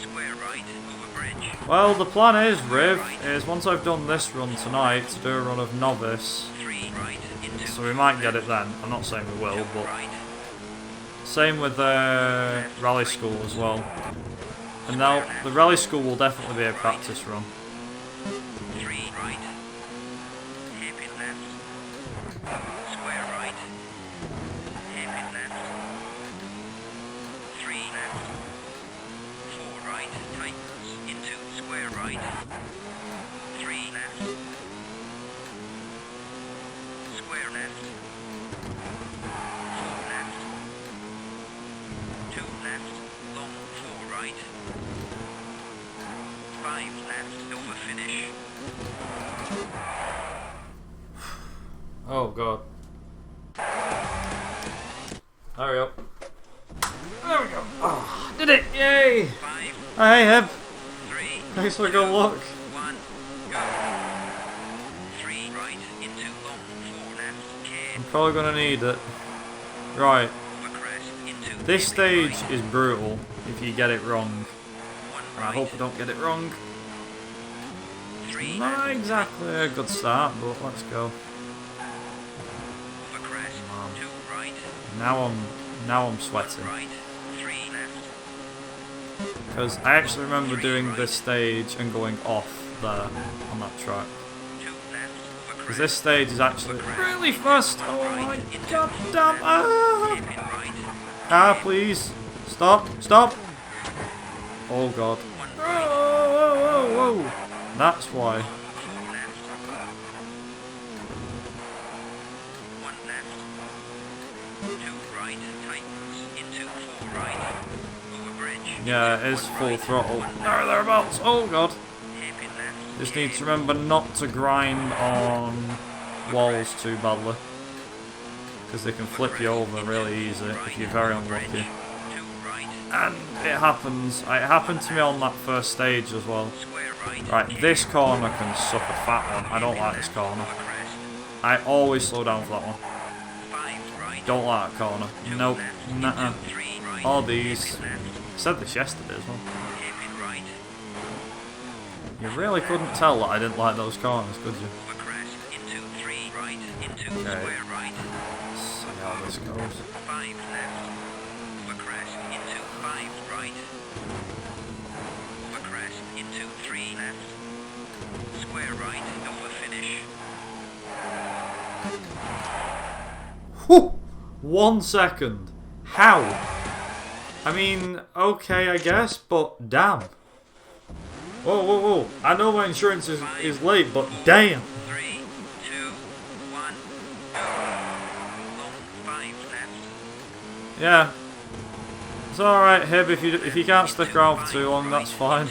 square right, over bridge, Well, the plan is, Riv, is once I've done this run tonight, to do a run of Novice. 3 right, into So we might get it then. I'm not saying we will, but right, same with Rally School as well. And now the Rally School will definitely be a practice run. 3 right, hairpin left, square right, hairpin left, 3 left, 4 right, tightens, into square right, 3 left, square left, 4 left, 2 left, long, 4 right, 5 left, over finish. Oh god. Hurry up. There we go. Oh, did it! Yay! 5, Oh, hey, Heb. 3, Thanks for good luck. 1, go. 3 right, into long, 4 left, care, I'm probably gonna need it. Right. over crest, into This hairpin stage right, is brutal if you get it wrong. 1 And I right, hope I don't get it wrong. 3 Not left, exactly a good start, but let's go. over crest, 2 right, Now I'm sweating. right, 3 left, Because I actually remember doing this stage and going off there on that track. 2 left, over Because crest, this stage is actually really fast. Oh my god damn. Ah! hairpin right, Car, please. Stop. Stop. Oh god. 1 Whoa, right, whoa, whoa, whoa. That's why. 4 left, 1 left, 2 right, tightens, into 4 right, over bridge, Yeah, it is full throttle. There, thereabouts. Oh god. hairpin left, Just need to remember not to grind on walls too badly. Because they can flip you over really easy if you're very unlucky. 2 right, And it happens. It happened to me on that first stage as well. square right, Right, this corner can suck a fat one. I don't like this corner. over crest, I always slow down for that one. 5 right, Don't like that corner. 2 Nope. left, Nuh-uh. 3 right, All these. hairpin left, I said this yesterday as well. hairpin right, You really couldn't tell that I didn't like those corners, could you? over crest, into 3 right, into Okay. square right, Let's see how this goes. 5 left, over crest, into 5 right, over crest, into 3 left, square right, over finish, Whew! 1 second. How? I mean, okay, I guess, but damn. Whoa, whoa, whoa. I know my insurance is late, but damn. 3, 2, 1, go. Long 5 left, Yeah. It's alright, Hib, if you can't stick around for too long, that's fine.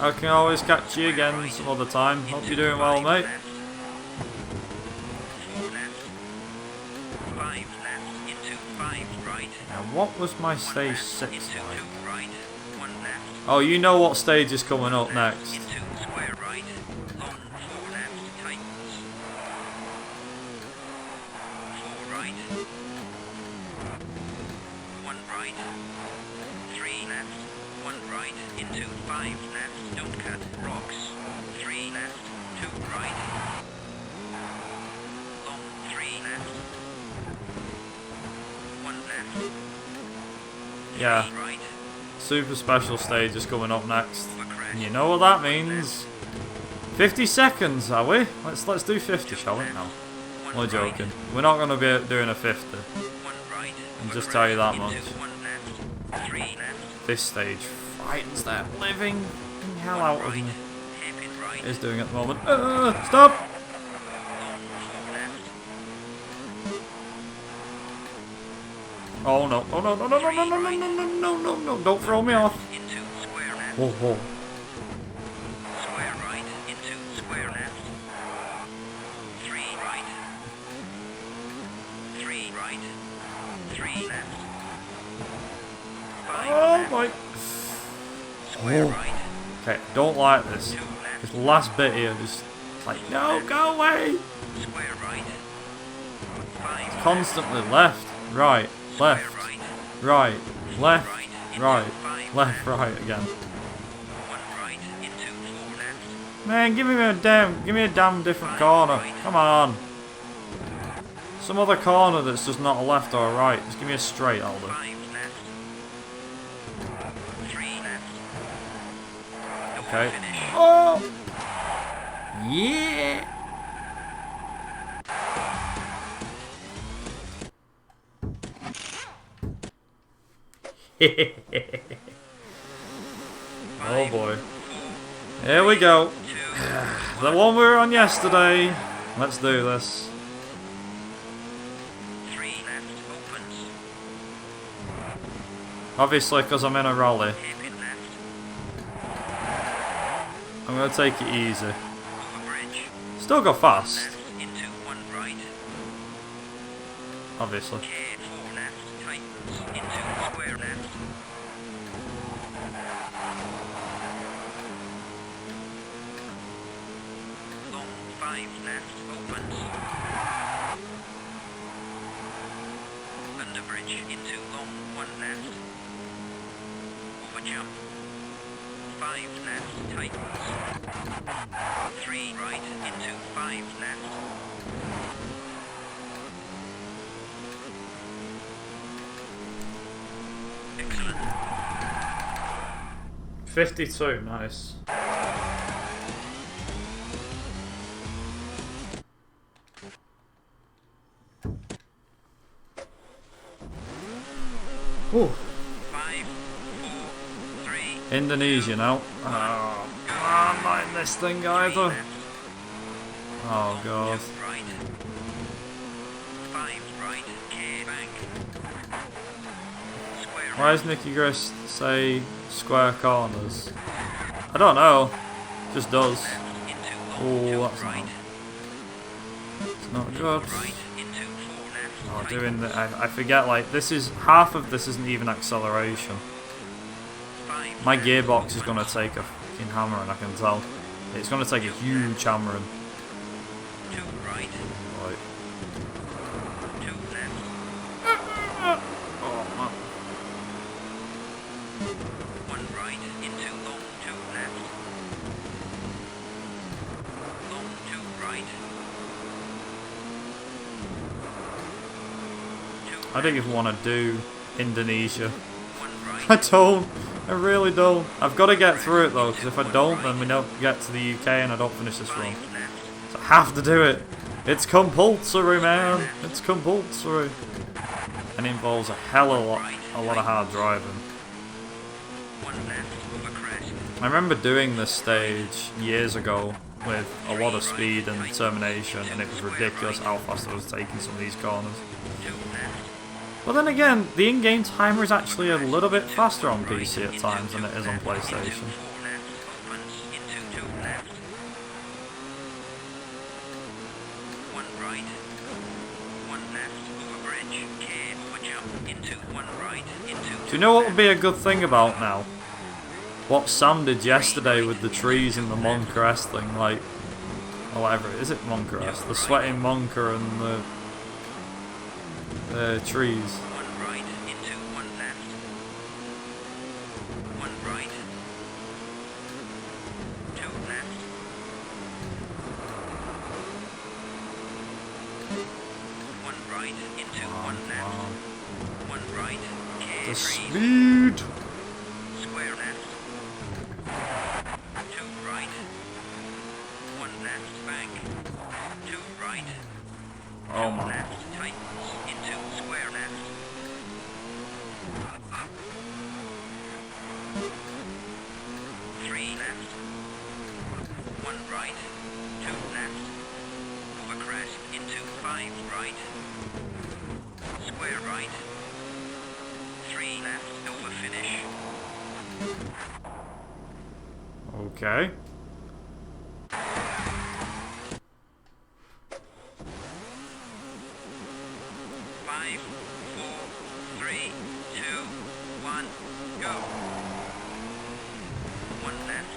I can always catch you again some other time. Hope you're doing well, mate. Now, what was my stage 6 like? Oh, you know what stage is coming up next. Yeah. Super special stage is coming up next. And you know what that means. 50 seconds, are we? Let's do 50, shall we? No. We're joking. We're not going to be doing a 50. I'll just tell you that much. This stage frightens that living hell out of me. It is doing at the moment. Stop! Oh no, oh no, no, no, no, no, no, no, no, no, no, no, no, don't throw me off. Oh, oh. Square right into square left. 3 right. 3 right. 3 left. 5 oh my. Square right. Okay, don't like this. This last bit here just like, no, go away. Square right. It's constantly left, right. Left, right, left, right, left, right again. Man, give me a damn different corner. Come on. Some other corner that's just not a left or a right. Just give me a straight, I'll do. Okay. Oh! Yeah! Oh boy. Here we go. The one we were on yesterday. Let's do this. Obviously, because I'm in a rally. I'm going to take it easy. Still go fast. Obviously. Into long 1 left. Over jump. 5 left tightens. 3 right into 5 left. Excellent. 52, nice. Ooh. 5, 4, 3. Indonesia now. Oh, I'm not in this thing either. Oh god. 5 right, bank. Why does Nicky Grist say square corners? I don't know. Just does. Oh, that's not. It's not good. Oh, doing the, I forget, like, this is, half of this isn't even acceleration. My gearbox is going to take a fucking hammering, I can tell. It's going to take a huge hammering. Right. Oh, man. 1 right into long 2 left. Long 2 right. I don't even want to do Indonesia. I don't. I really don't. I've got to get through it though, because if I don't, then we don't get to the UK and I don't finish this run. So I have to do it. It's compulsory, man. It's compulsory. And it involves a hell of a lot of hard driving. I remember doing this stage years ago with a lot of speed and determination, and it was ridiculous how fast I was taking some of these corners. But then again, the in-game timer is actually a little bit faster on PC at times than it is on PlayStation. Do you know what would be a good thing about now? What Sam did yesterday with the trees in the Moncrest thing, like, or whatever, is it Moncrest? The sweating Monker and the trees. The speed! Square left. 2 right. 1 left bank. 2 right. Oh 2 my. left tightens into square left. 3 left. 1 right. 2 left. Over crest into 5 right. Square right. 3 left, over finish. Okay. 5, 4, 3, 2, 1, go. 1 left,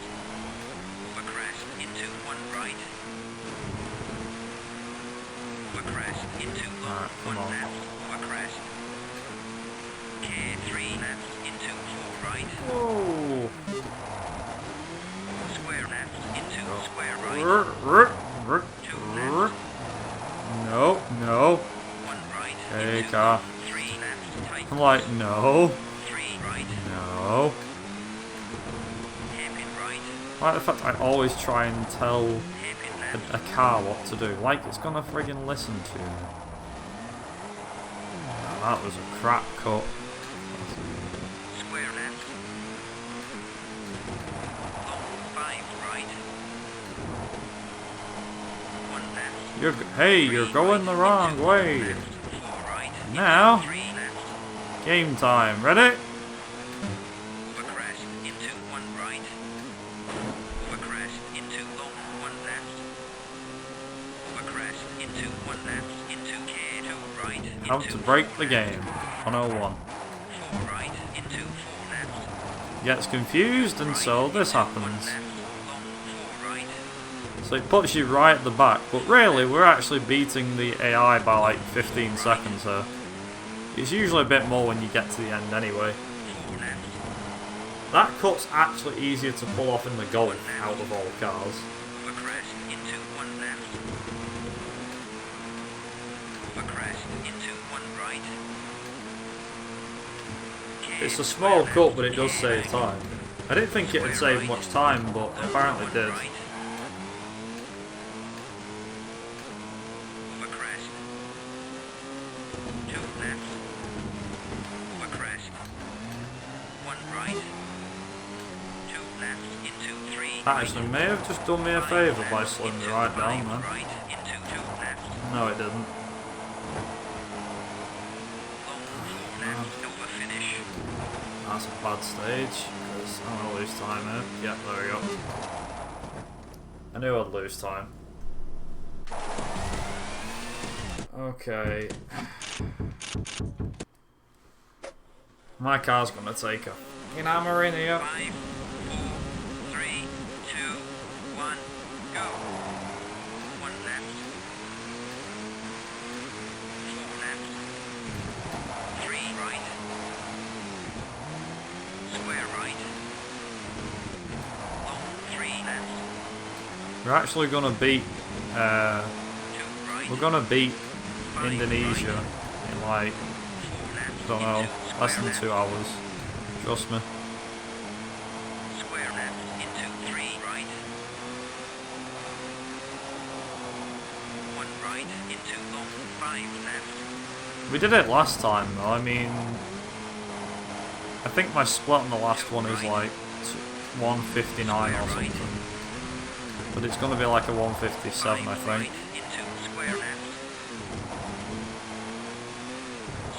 over crest into 1 right. Over crest into low, 1 left, over crest. 3 left into 4 right. Whoa. Square left into square right. 2 left. No, no. 1 right. Hey, into car. 3 left. Tight. I'm like, no. 3 right. No. Hairpin right. Like the fact I always try and tell Hairpin left. a car what to do. Like it's gonna friggin' listen to me. That was a crap cut. Square left. Long 5 right. 1 left. You're going the wrong way. Left. 4 right. Now, 3 left. game time. Ready? Over crest into 1 right. Over crest into long 1 left. Over crest into 1 left. Into care 2 right. How to break the game. 101. 4 right into 4 left. Gets confused, and so this happens. So it puts you right at the back, but really we're actually beating the AI by like 15 seconds here. It's usually a bit more when you get to the end anyway. That cut's actually easier to pull off in the Golf out of all cars. It's a small cut, but it does save time. I didn't think it would save much time, but it apparently did. Actually, may have just done me a favour by slowing me right down, man. No, it didn't. That's a bad stage, because I'm going to lose time here. Yeah, there we go. I knew I'd lose time. Okay. My car's going to take a fucking hammer in here. 5, 4, 3, 2, 1, go. 1 left. 4 left. 3 right. Square right. Long 3 left. We're actually going to beat, 2 right. we're going to beat 5 Indonesia right. in like, 4 left. I don't know, into less square than left. 2 hours. Trust me. Square left into 3 right. 1 right into long 5 left. We did it last time though, I mean, I think my split on the last one is like 159 or something. But it's going to be like a 157, I think. Right into square left.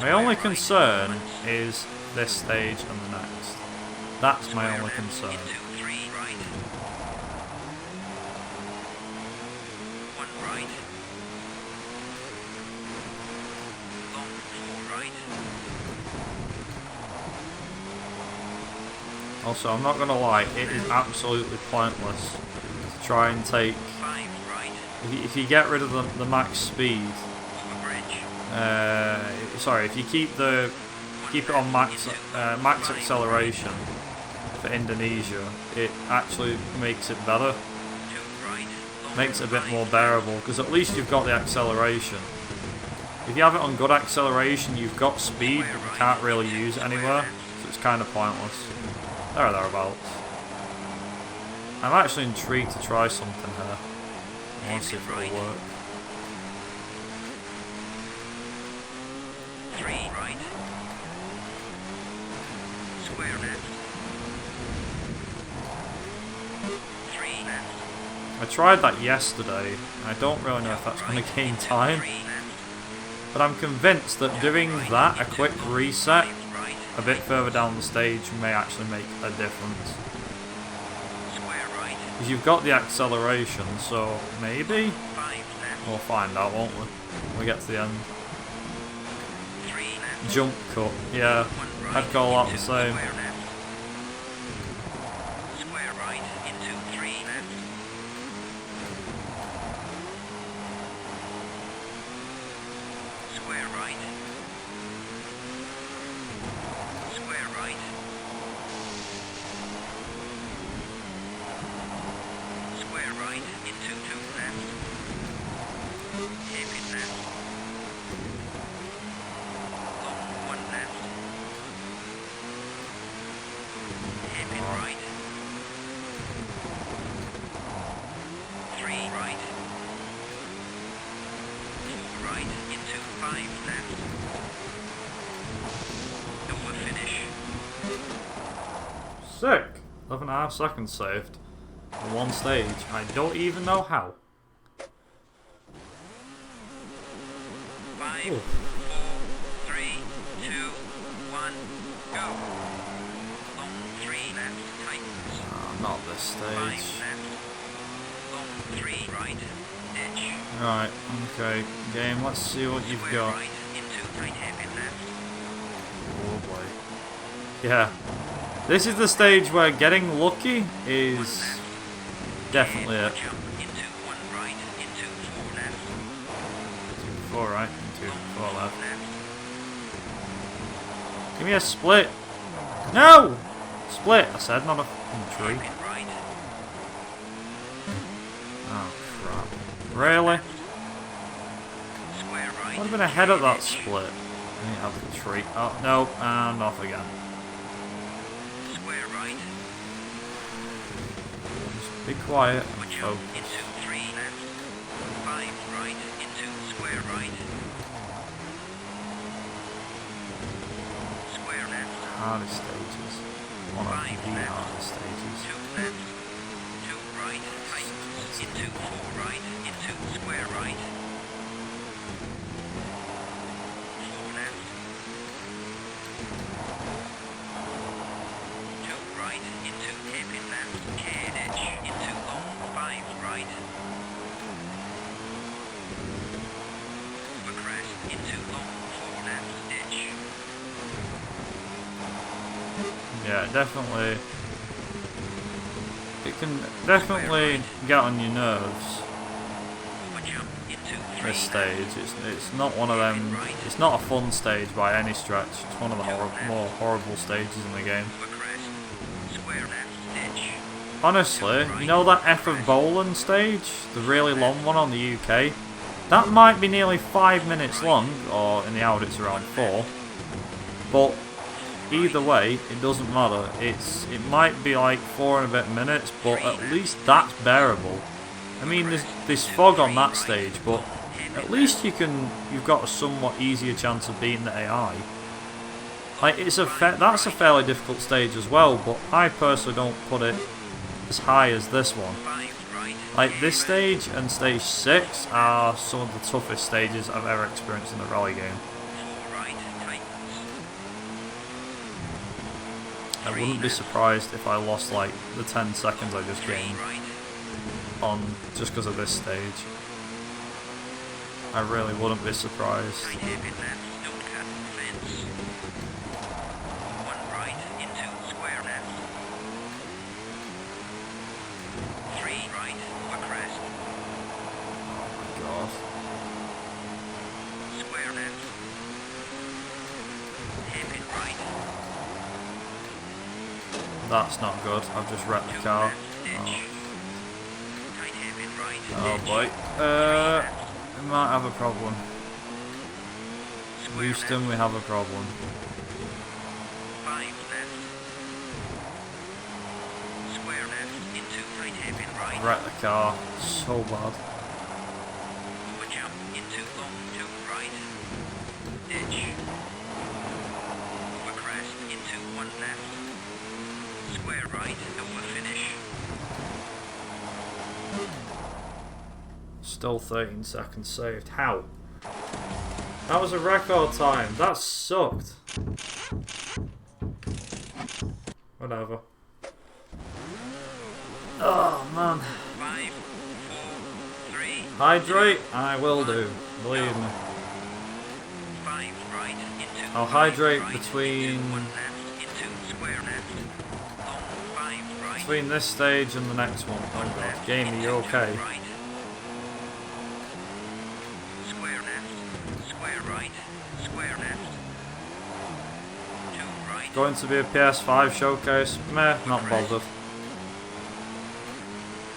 My only concern is this stage and the next. That's my only concern. Into 3 right. 1 right. Long 4 right. Also, I'm not gonna lie, it is absolutely pointless to try and take. 5 right. If you get rid of the max speed, Over bridge. sorry, if you keep it on max acceleration for Indonesia, it actually makes it better. 2 right. Long Makes it a bit right. more bearable because at least you've got the acceleration. If you have it on good acceleration, you've got speed, but you can't really use it anywhere, so it's kind of pointless. There or thereabouts. I'm actually intrigued to try something here. I want to see if it'll work. 3 right. Square left. 3 left. I tried that yesterday. I don't really know if that's going to gain time, 3 left. but I'm convinced that doing that, a quick reset, 5 right. a bit further down the stage may actually make a difference. Square right. Because you've got the acceleration, so maybe? 5 left. We'll find out, won't we? When we get to the end. 3 left. Jump cut, yeah. 1 right. I'd call that the into same. Square left. Square right into 3 left. Square right. Square right. Square right into 2 left. Hairpin left. Long 1 left. Hairpin right. 3 right. 4 right into 5 left. Over finish. Sick! 11.5 seconds saved. On one stage. I don't even know how. 5, Ooh. 4, 3, 2, 1, go. Long 3 left, tightens. Oh, not this 5 stage. left. Long 3 right, ditch. Right, okay. Game, let's see what you've Square got. right into tight hairpin left. Oh boy. Yeah. This is the stage where getting lucky is definitely it. Jump into 1 right, into 4 left. 4 right and 2 4 left. Left. Give me a split. No! Split, I said, not a fucking tree. Hairpin right. Oh crap. Really? Square right. I'd have been ahead at that split. I didn't have the tree. Oh, no, and off again. Square right. Just be quiet and Jump focus. into 3 left. 5 right into square right. Square left. Hardest stages. One of the 5 left. hardest stages. 2 left. 2 right. Tightens. Into 4 right. Into square right. 4 left. 2 right. Into hairpin left. Care edge. Into long 5 right. Over crest. Into long 4 left. Ditch. Yeah, definitely. It can definitely get on your nerves. Over jump. Into 3 This stage, it's not one of them. It's not a fun stage by any stretch. It's one of the more horrible stages in the game. over crest. Square left. Ditch. Honestly, you know that F of Boland stage, the really long one on the UK. That might be nearly 5 minutes long, or in the Audi it's around 4. But either way, it doesn't matter. It might be like 4 and a bit minutes, but at least that's bearable. I mean, there's fog on that stage, but at least you've got a somewhat easier chance of beating the AI. Like that's a fairly difficult stage as well, but I personally don't put it as high as this one. 5 right. Like this stage and stage 6 are some of the toughest stages I've ever experienced in a rally game. 4 right. I wouldn't be surprised if I lost like the 10 seconds I just gained on just because of this stage. I really wouldn't be surprised. Right hairpin left, don't cut fence. 1 right into square left. 3 right over crest. God. Square left. Hairpin right. That's not good. I've just wrecked the 2 car. left, ditch. Tight hairpin right, Oh ditch. boy. 3 left. We might have a problem. Square Houston, left. we have a problem. 5 left. Square left into tight hairpin right. Wrecked the car. So bad. Over jump into long 2 right. Ditch. Over crest into 1 left. Square right over finish. Still 13 seconds saved. How? That was a record time. That sucked. Whatever. Oh man. 5, 4, 3. Hydrate? I will do. Believe me. 5 right into. I'll hydrate right between into 1 left into square left. Long 5 right. between this stage and the next one. Oh god. Game, are you okay? Right. Square left. Square right. Square left. 2 right. Going to be a PS5 showcase? Meh, not bothered.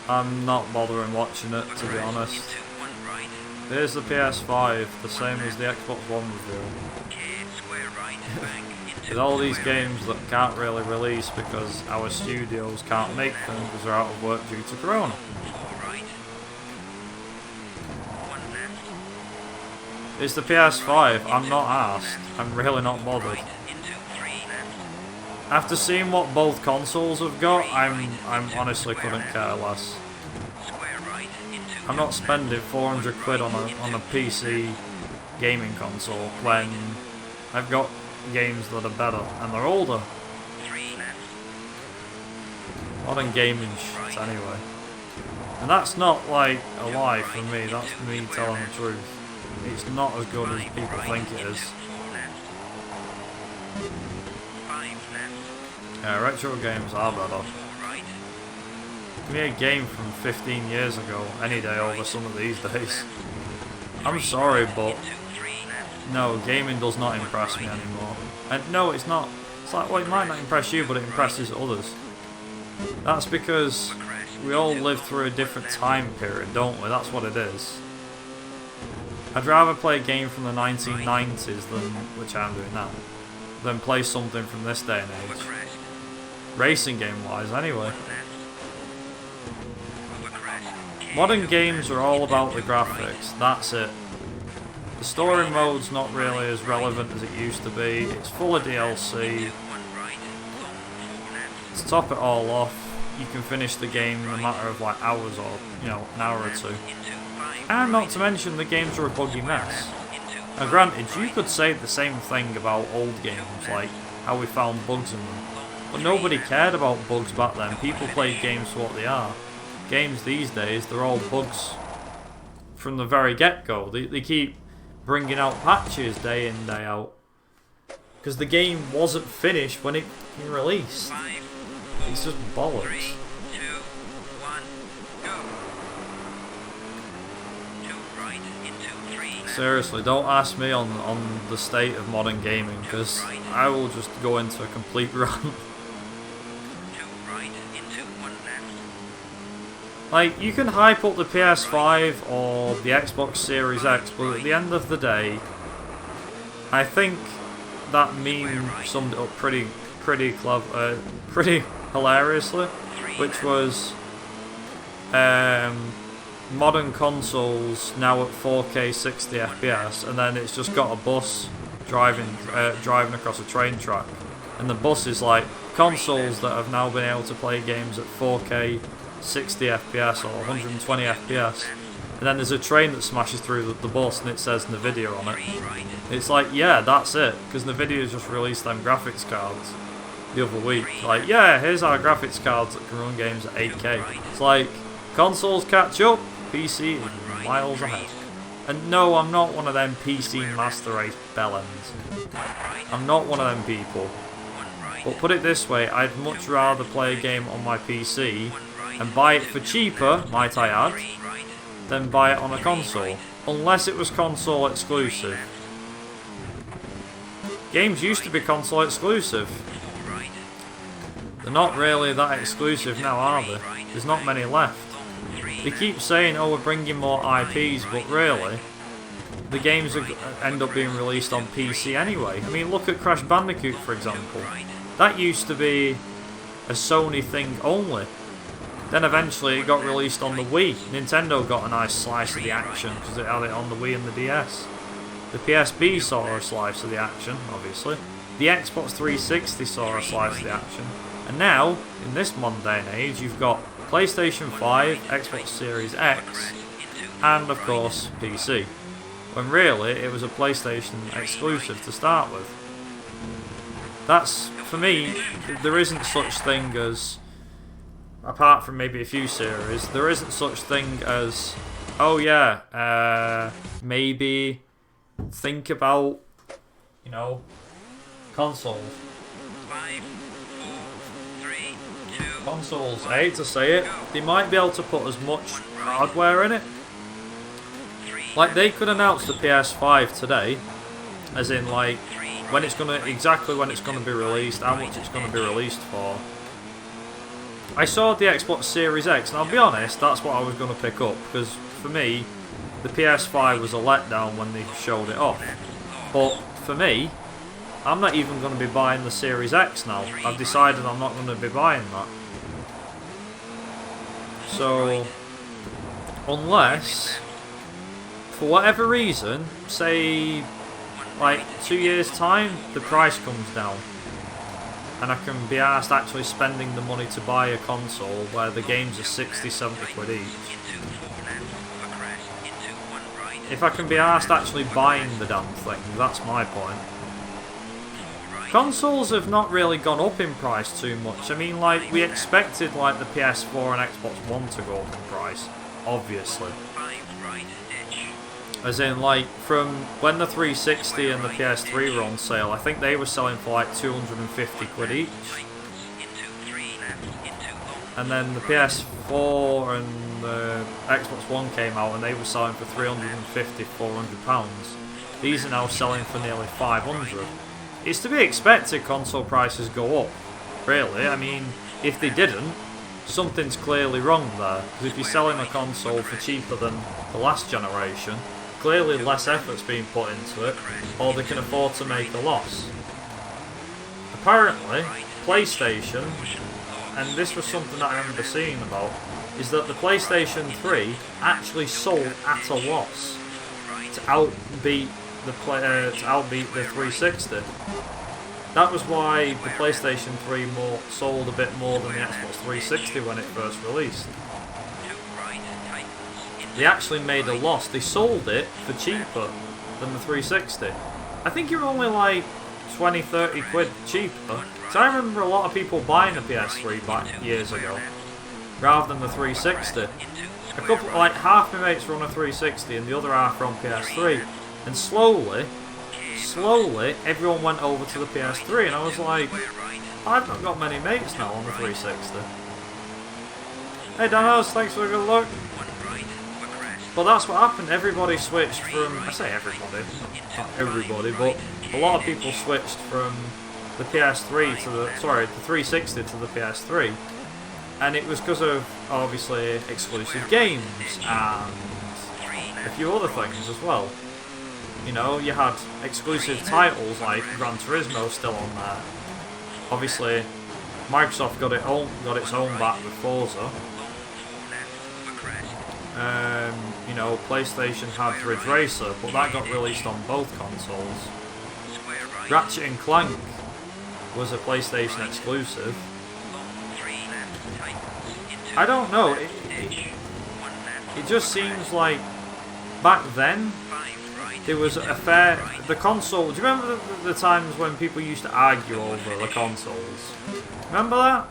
I'm not bothering watching it, to be honest. Into 1 right. Here's the PS5, the same as the Xbox One review. Square right. Back into With all these square games that can't really release because our studios can't make them because they're out of work due to Corona. 4 right. 1 left. It's the PS5, I'm not arsed. I'm really not bothered. Right into 3 left. After seeing what both consoles have got, I'm honestly couldn't care less. Square right into. I'm not spending 400 quid on a PC gaming console when I've got games that are better and they're older. 3 left. Modern gaming shit anyway. And that's not like a lie for me, that's me telling the truth. It's not as good as people think it is. 4 left. 5 left. Yeah, retro games are better. 4 right. Give me a game from 15 years ago any day over some of these days. I'm sorry, but Into 3 left. no, gaming does not impress me anymore. And no, it's not. It's like, well, it might not impress you, but it impresses others. That's because we all live through a different time period, don't we? That's what it is. I'd rather play a game from the 1990s than, which I'm doing now, than play something from this day and age. Crest. Racing game wise, anyway. 1 left. Over crest. Modern games are all about the graphics, that's it. The story mode's not really as relevant as it used to be, it's full of DLC. 1 right. Long 4 left. To top it all off, you can finish the game in a matter of like hours or, an hour or 2. Into 5 And not to mention the games are a buggy mess. into Now granted, you could say the same thing about old games, like how we found bugs in them. But nobody cared about bugs back then, people played games for what they are. Games these days, they're all bugs from the very get-go. They keep bringing out patches day in, day out. Because the game wasn't finished when it released. 5, It's just bollocks. 3, 2, 1, go. 2 right into 3 left. Seriously, don't ask me on the state of modern gaming, because I will just go into a complete rant. 2 right into 1 left. Like, you can hype up the PS5 or the Xbox Series X, but at the end of the day, I think that meme summed it up pretty clever, pretty hilariously, which was modern consoles now at 4K 60 FPS, and then it's just got a bus driving across a train track, and the bus is like consoles that have now been able to play games at 4K 60 FPS or 120 FPS, and then there's a train that smashes through the bus and it says Nvidia on it. It's like, yeah, that's it, because Nvidia's just released them graphics cards. the other week. Like, yeah, here's our graphics cards that can run games at 8K. It's like, consoles catch up, PC is miles ahead. And no, I'm not one of them PC master race bellends. I'm not one of them people. But put it this way, I'd much rather play a game on my PC and buy it for cheaper, might I add, than buy it on a console. Unless it was console exclusive. Games used to be console exclusive. They're not really that exclusive now, are they? There's not many left. They keep saying, oh, we're bringing more IPs, but really, the games end up being released on PC anyway. I mean, look at Crash Bandicoot, for example. That used to be a Sony thing only. Then eventually it got released on the Wii. Nintendo got a nice slice of the action because it had it on the Wii and the DS. The PSP saw a slice of the action, obviously. The Xbox 360 saw a slice of the action. And now, in this modern day and age, you've got PlayStation 5, Xbox Series X, and of course PC. When really, it was a PlayStation exclusive to start with. That's, for me, there isn't such thing as, apart from maybe a few series, there isn't such thing as, oh yeah, maybe think about, you know, consoles. Consoles, I hate to say it, they might be able to put as much hardware in it. Like, they could announce the PS5 today, as in, like, when it's gonna, exactly when it's gonna be released, how much it's gonna be released for. I saw the Xbox Series X, and I'll be honest, that's what I was gonna pick up, because for me, the PS5 was a letdown when they showed it off. But for me, I'm not even gonna be buying the Series X now. I've decided I'm not gonna be buying that. So, unless, for whatever reason, say, like 2 years time, the price comes down and I can be asked actually spending the money to buy a console where the games are 60, 70 quid each. If I can be asked actually buying the damn thing, that's my point. Consoles have not really gone up in price too much. I mean, like, we expected like the PS4 and Xbox One to go up in price, obviously. As in, like, from when the 360 and the PS3 were on sale, I think they were selling for like 250 quid each. And then the PS4 and the Xbox One came out and they were selling for 350, 400 pounds. These are now selling for nearly 500. It's to be expected console prices go up, really. I mean, if they didn't, something's clearly wrong there. Because if you're selling a console for cheaper than the last generation, clearly less effort's being put into it, or they can afford to make a loss. Apparently, PlayStation, and this was something that I remember seeing about, is that the PlayStation 3 actually sold at a loss to outbeat the 360. That was why the PlayStation 3 sold a bit more than the Xbox 360 when it first released. They actually made a loss. They sold it for cheaper than the 360. I think it was only like 20, 30 quid cheaper. So I remember a lot of people buying the PS3 back years ago, rather than the 360. A couple, like half my mates were on a 360 and the other half were on PS3. And slowly, everyone went over to the PS3, and I was like, I've not got many mates now on the 360. Hey Danos, thanks for the good luck. But that's what happened, everybody switched from, I say everybody, not everybody, but a lot of people switched from the PS3 to the 360 to the PS3. And it was because of, obviously, exclusive games, and a few other things as well. You know, you had exclusive titles like Gran Turismo still on there. Obviously, Microsoft got its own back with Forza. You know, PlayStation had Ridge Racer, but that got released on both consoles. Ratchet and Clank was a PlayStation exclusive. I don't know, it just seems like back then there was a fair... The console... Do you remember the times when people used to argue over the consoles? Remember that?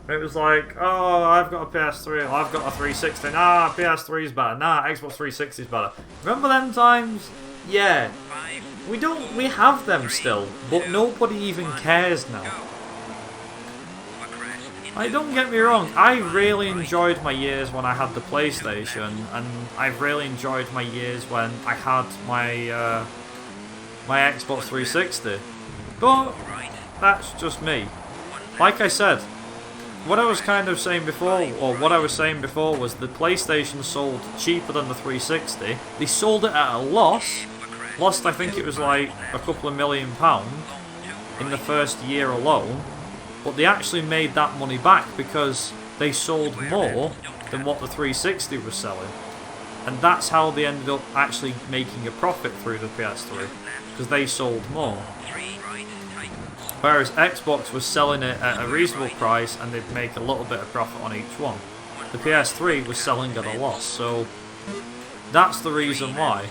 It was like, oh, I've got a PS3, I've got a 360, nah, PS3's better, nah, Xbox 360's better. Remember them times? Yeah. We have them still, but nobody even cares now. Like, don't get me wrong, I really enjoyed my years when I had the PlayStation, and I've really enjoyed my years when I had my my Xbox 360. But that's just me. Like I said, what I was kind of saying before, or what I was saying before, was the PlayStation sold cheaper than the 360. They sold it at a loss. Lost, I think it was like a couple of £1 million in the first year alone. But they actually made that money back because they sold more than what the 360 was selling. And that's how they ended up actually making a profit through the PS3. Because they sold more. Whereas Xbox was selling it at a reasonable price and they'd make a little bit of profit on each one. The PS3 was selling at a loss, so that's the reason why.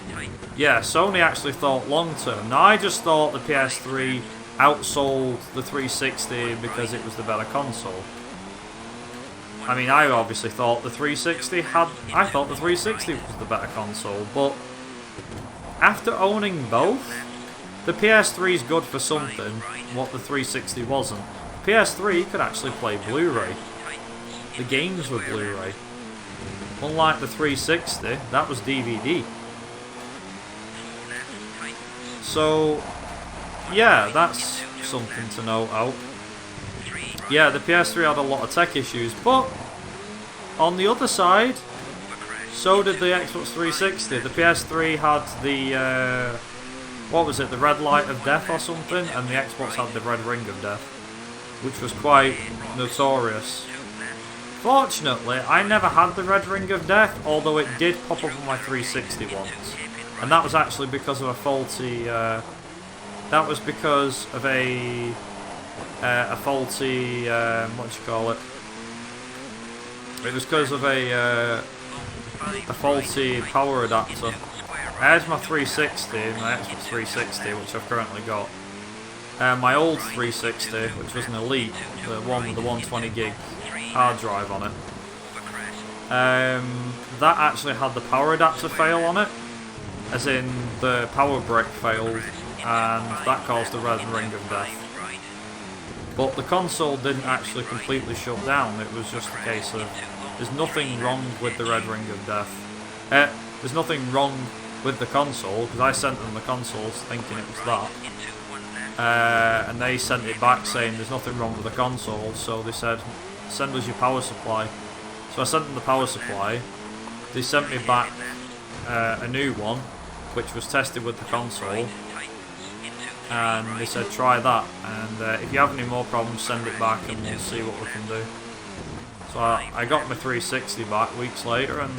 Yeah, Sony actually thought long term. Now I just thought the PS3 outsold the 360 because it was the better console. I mean, I obviously thought the 360 had... I thought the 360 was the better console, but after owning both, the PS3 is good for something, what the 360 wasn't. The PS3 could actually play Blu-ray. The games were Blu-ray. Unlike the 360, that was DVD. So, yeah, that's something to note out. Yeah, the PS3 had a lot of tech issues, but on the other side, so did the Xbox 360. The PS3 had the... what was it, the red light of death or something, and the Xbox had the red ring of death, which was quite notorious. Fortunately, I never had the red ring of death, although it did pop up on my 360 once, and that was actually because of a faulty, that was because of a faulty, what do you call it? It was because of a faulty power adapter. I had my 360, my Xbox 360, which I've currently got. My old 360, which was an Elite, the one with the 120 gig hard drive on it. That actually had the power adapter fail on it, as in the power brick failed, and that caused the red ring of death. But the console didn't actually completely shut down, it was just a case of, there's nothing wrong with the red ring of death. There's nothing wrong with the console, because I sent them the consoles thinking it was that. And they sent it back saying there's nothing wrong with the console, so they said, send us your power supply. So I sent them the power supply. They sent me back a new one, which was tested with the console. And they said try that, and if you have any more problems send it back and we'll see what we can do. So I got my 360 back weeks later and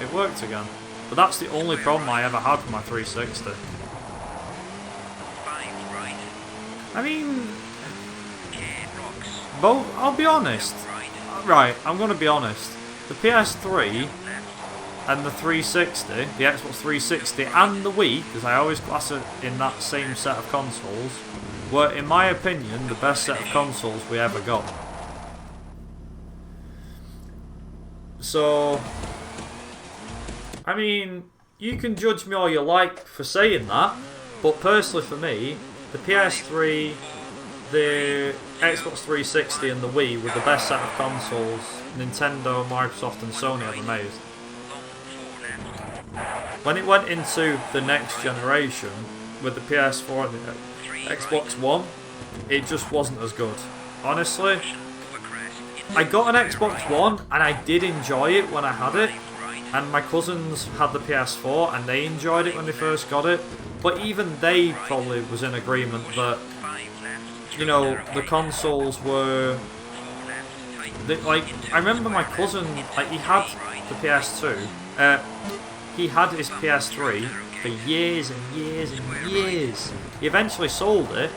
it worked again. But that's the only problem I ever had with my 360. I mean, both, I'll be honest. Right, I'm going to be honest. The PS3 and the 360, the Xbox 360 and the Wii, because I always class it in that same set of consoles, were, in my opinion, the best set of consoles we ever got. So, I mean, you can judge me all you like for saying that, but personally for me, the PS3, the Xbox 360 and the Wii were the best set of consoles Nintendo, Microsoft and Sony ever made. When it went into the next generation, with the PS4 and the Xbox One, it just wasn't as good. Honestly, I got an Xbox One and I did enjoy it when I had it, and my cousins had the PS4 and they enjoyed it when they first got it, but even they probably was in agreement that, you know, the consoles were... like, I remember my cousin, like, he had the PS2, he had his PS3 for years and years and years. He eventually sold it,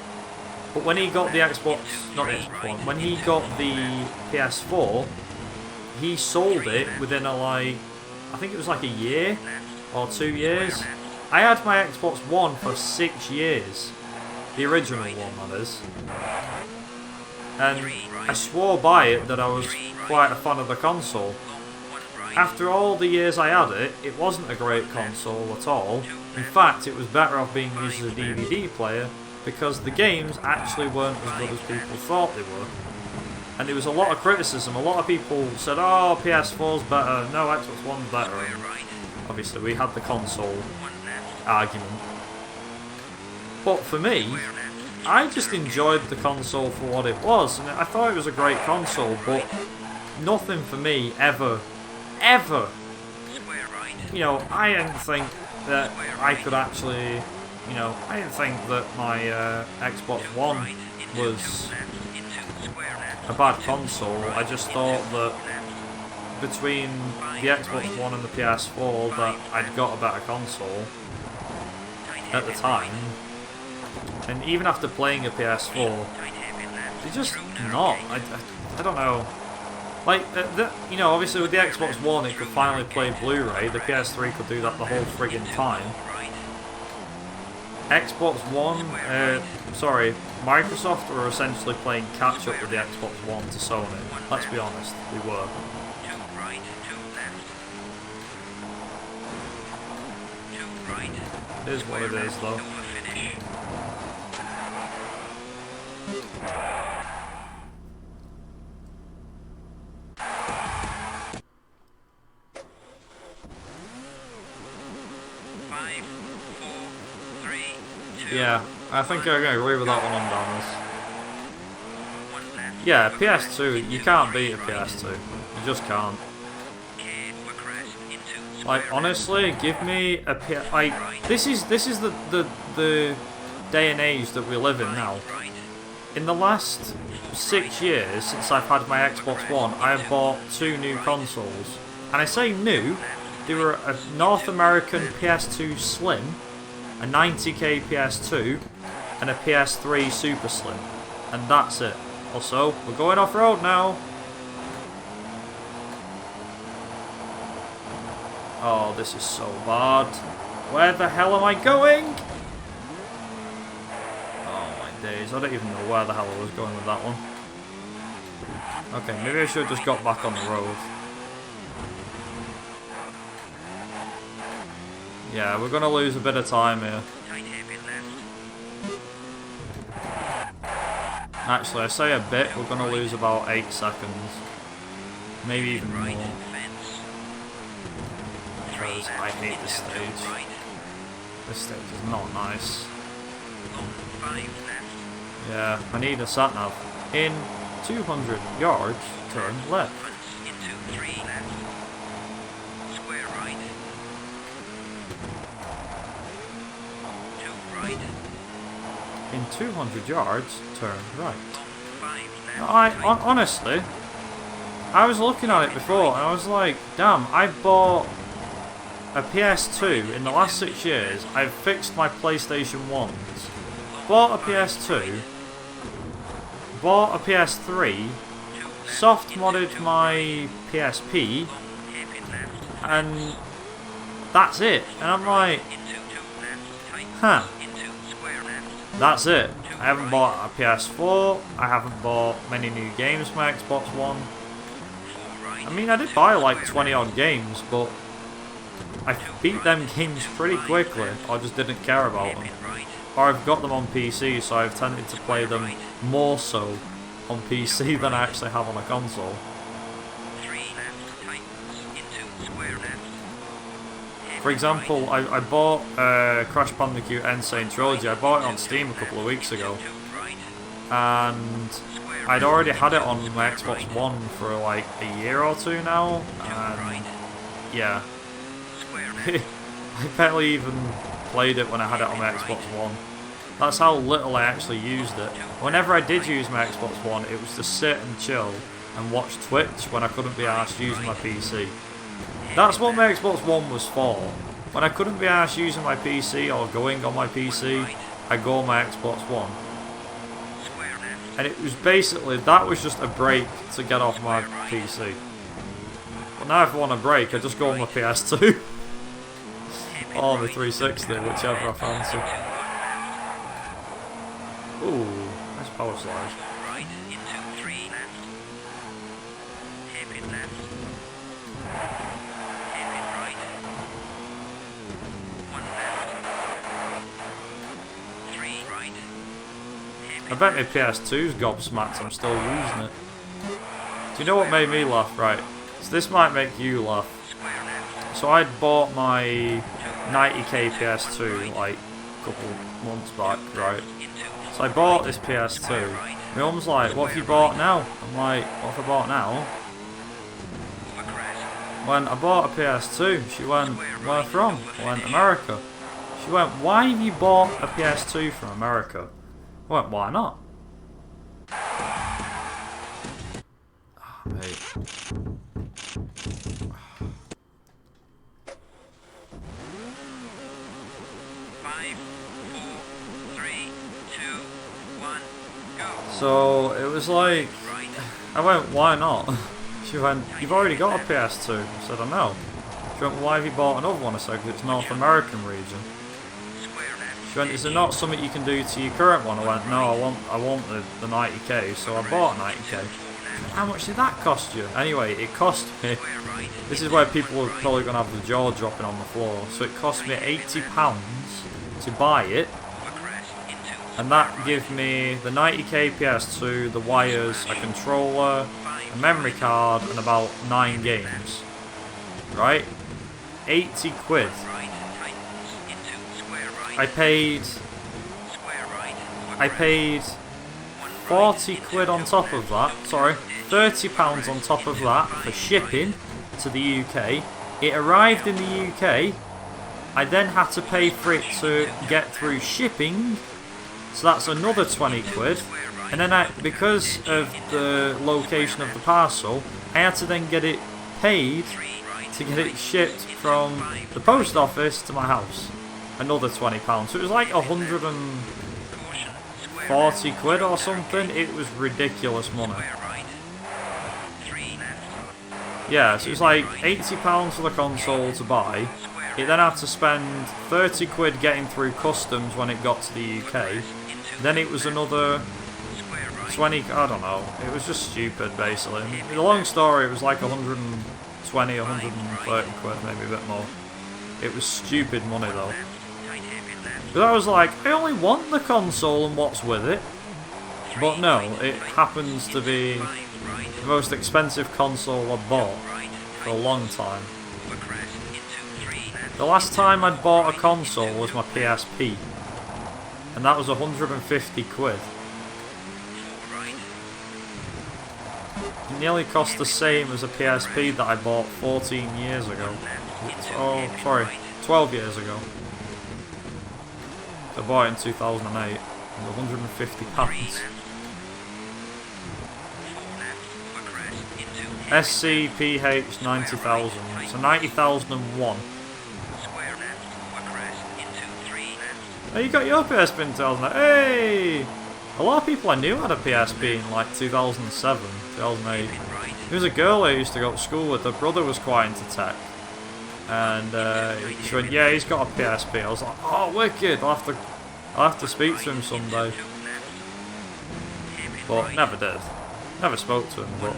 but when he got the Xbox, not the Xbox One, when he got the PS4, he sold it within a, like, I think it was like a year or 2 years. I had my Xbox One for 6 years. The original one, that is. And I swore by it that I was quite a fan of the console. After all the years I had it, it wasn't a great console at all. In fact, it was better off being used as a DVD player because the games actually weren't as good as people thought they were. And there was a lot of criticism. A lot of people said, oh, PS4's better, no, Xbox One's better. And obviously, we had the console argument. But for me, I just enjoyed the console for what it was. And I thought it was a great console, but nothing for me ever, you know, I didn't think that I could actually, you know, I didn't think that my Xbox One was a bad console. I just thought that between the Xbox One and the PS4 that I'd got a better console at the time. And even after playing a PS4, they're just not. I don't know. Like, you know, obviously with the Xbox One it could finally play Blu-ray, the PS3 could do that the whole friggin' time. Xbox One, sorry, Microsoft were essentially playing catch-up with the Xbox One to Sony. Let's be honest, they were. It is what it is, though. Yeah, I think I'm going to agree with that one on Donald's. Yeah, PS2, you can't beat a PS2. You just can't. Like, honestly, give me a PS... Like, this is the day and age that we live in now. In the last 6 years since I've had my Xbox One, I have bought 2 new consoles. And I say new, they were a North American PS2 Slim, a 90k PS2, and a PS3 Super Slim. And that's it. Also, we're going off-road now. Oh, this is so bad. Where the hell am I going? Oh my days, I don't even know where the hell I was going with that one. Okay, maybe I should have just got back on the road. Yeah, we're gonna lose a bit of time here. Actually, I say a bit, we're gonna lose about 8 seconds. Maybe even more. Because I hate this stage. This stage is not nice. Yeah, I need a sat-nav. In 200 yards, turn left. In 200 yards, turn right. Honestly, I was looking at it before and I was like, damn, I bought a PS2 in the last 6 years. I've fixed my PlayStation 1s, bought a PS2, bought a PS3, soft modded my PSP, and that's it. And I'm like, huh. That's it. I haven't bought a PS4, I haven't bought many new games for my Xbox One. I mean, I did buy like 20 odd games, but I beat them games pretty quickly, I just didn't care about them. Or I've got them on PC, so I've tended to play them more so on PC than I actually have on a console. For example, I bought Crash Bandicoot Insane Trilogy. I bought it on Steam a couple of weeks ago, and I'd already had it on my Xbox One for like a year or two now, and yeah, I barely even played it when I had it on my Xbox One. That's how little I actually used it. Whenever I did use my Xbox One, it was to sit and chill and watch Twitch when I couldn't be arsed using my PC. That's what my Xbox One was for. When I couldn't be arsed using my PC or going on my PC, I go on my Xbox One. And it was basically, that was just a break to get off my PC. But now if I want a break, I just go on my PS2. or the 360, whichever I fancy. Ooh, nice power slide. Right into 3 left. Hairpin left. Hairpin right. 1 left. 3 right. I bet my PS2's gobsmacked, I'm still using it. Do you know what made me laugh? Right, so this might make you laugh. Square left. So I'd bought my 90k PS2 like a couple months back, right? So I bought this PS2. My mum's like, what have you bought now? I'm like, what have I bought now? When I bought a PS2, she went, where from? I went, America. She went, why have you bought a PS2 from America? I went, why not? Oh, mate. 5, 4, 3, 2, 1, go. So it was like, Right. I went, why not? She went, you've already got a PS2. I said, I know. She went, why have you bought another one? I said, because it's North American region. Square left. She went, is there not something you can do to your current one? I went, no, I want the 90k, so I bought a 90k. How much did that cost you? Anyway, it cost me, Square right. this is where people are probably going to have the jaw dropping on the floor, so it cost me £80 to buy it, and that gave me the 90k PS2, the wires, a controller, a memory card, and about 9 games. Right? 80 quid. Right. Tightens into square right. I paid Square right. 40 quid on top of that, sorry, £30 on top of that for shipping to the UK. It arrived in the UK, I then had to pay for it to get through shipping, so that's another 20 quid, and then because of the location of the parcel, I had to then get it paid to get it shipped from the post office to my house. Another £20, so it was like 140 quid or something. It was ridiculous money. Yeah, so it was like £80 for the console to buy. It then had to spend 30 quid getting through customs when it got to the UK. Then it was another 20, I don't know. It was just stupid, basically. The long story, it was like 120, 130 quid, maybe a bit more. It was stupid money though. But I was like, I only want the console and what's with it. But no, it happens to be the most expensive console I've bought for a long time. The last time I'd bought a console was my PSP. And that was 150 quid. It nearly cost the same as a PSP that I bought 14 years ago. Oh, sorry, 12 years ago. I bought it in 2008. It was £150. SCPH 90,000. So 90,001. Oh, you got your PSP in 2008. Hey! A lot of people I knew had a PSP in like 2007, 2008. There was a girl I used to go to school with, her brother was quite into tech. And she went, yeah, he's got a PSP. I was like, oh, wicked, I'll have to speak to him someday. But never did. Never spoke to him, but...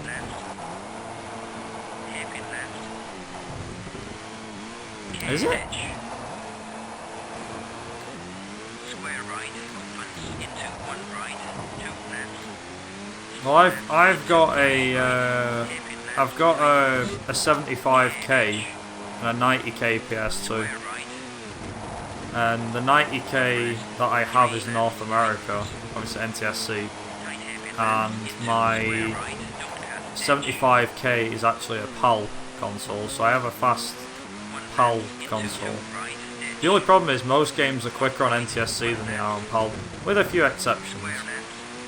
Is it? Well, I've got a 75k and a 90k PS2, and the 90k that I have is North America, obviously NTSC, and my 75k is actually a PAL console, so I have a fast PAL console. The only problem is most games are quicker on NTSC than they are on PAL, with a few exceptions.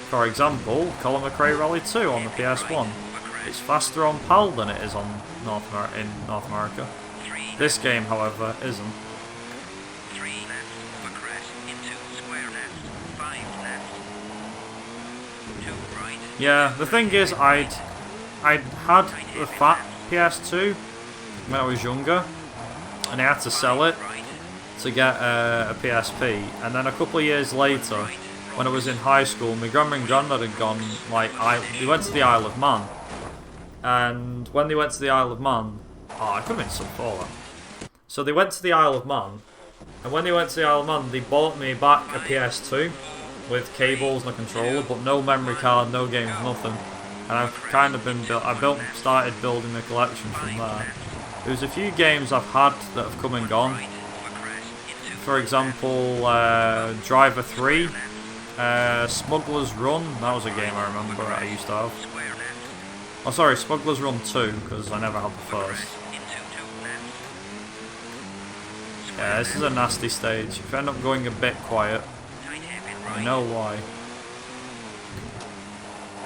For example, Colin McRae Rally 2 on the PS1. It's faster on PAL than it is on in North America. This game, however, isn't. Yeah, the thing is, I'd had the fat PS2 when I was younger, and I had to sell it to get a PSP, and then a couple of years later, when I was in high school, my grandma and granddad had gone, like, we went to the Isle of Man, and when they went to the Isle of Man, I could have been some Fallout. So they went to the Isle of Man, and when they went to the Isle of Man, they bought me back a PS2 with cables and a controller, but no memory card, no games, nothing. And I've kind of been started building a collection from there. There's a few games I've had that have come and gone. For example, Driver 3, Smuggler's Run, that was a game I remember I used to have. Oh sorry, Smuggler's Run 2, because I never had the first. Yeah, this is a nasty stage. If I end up going a bit quiet, I know why.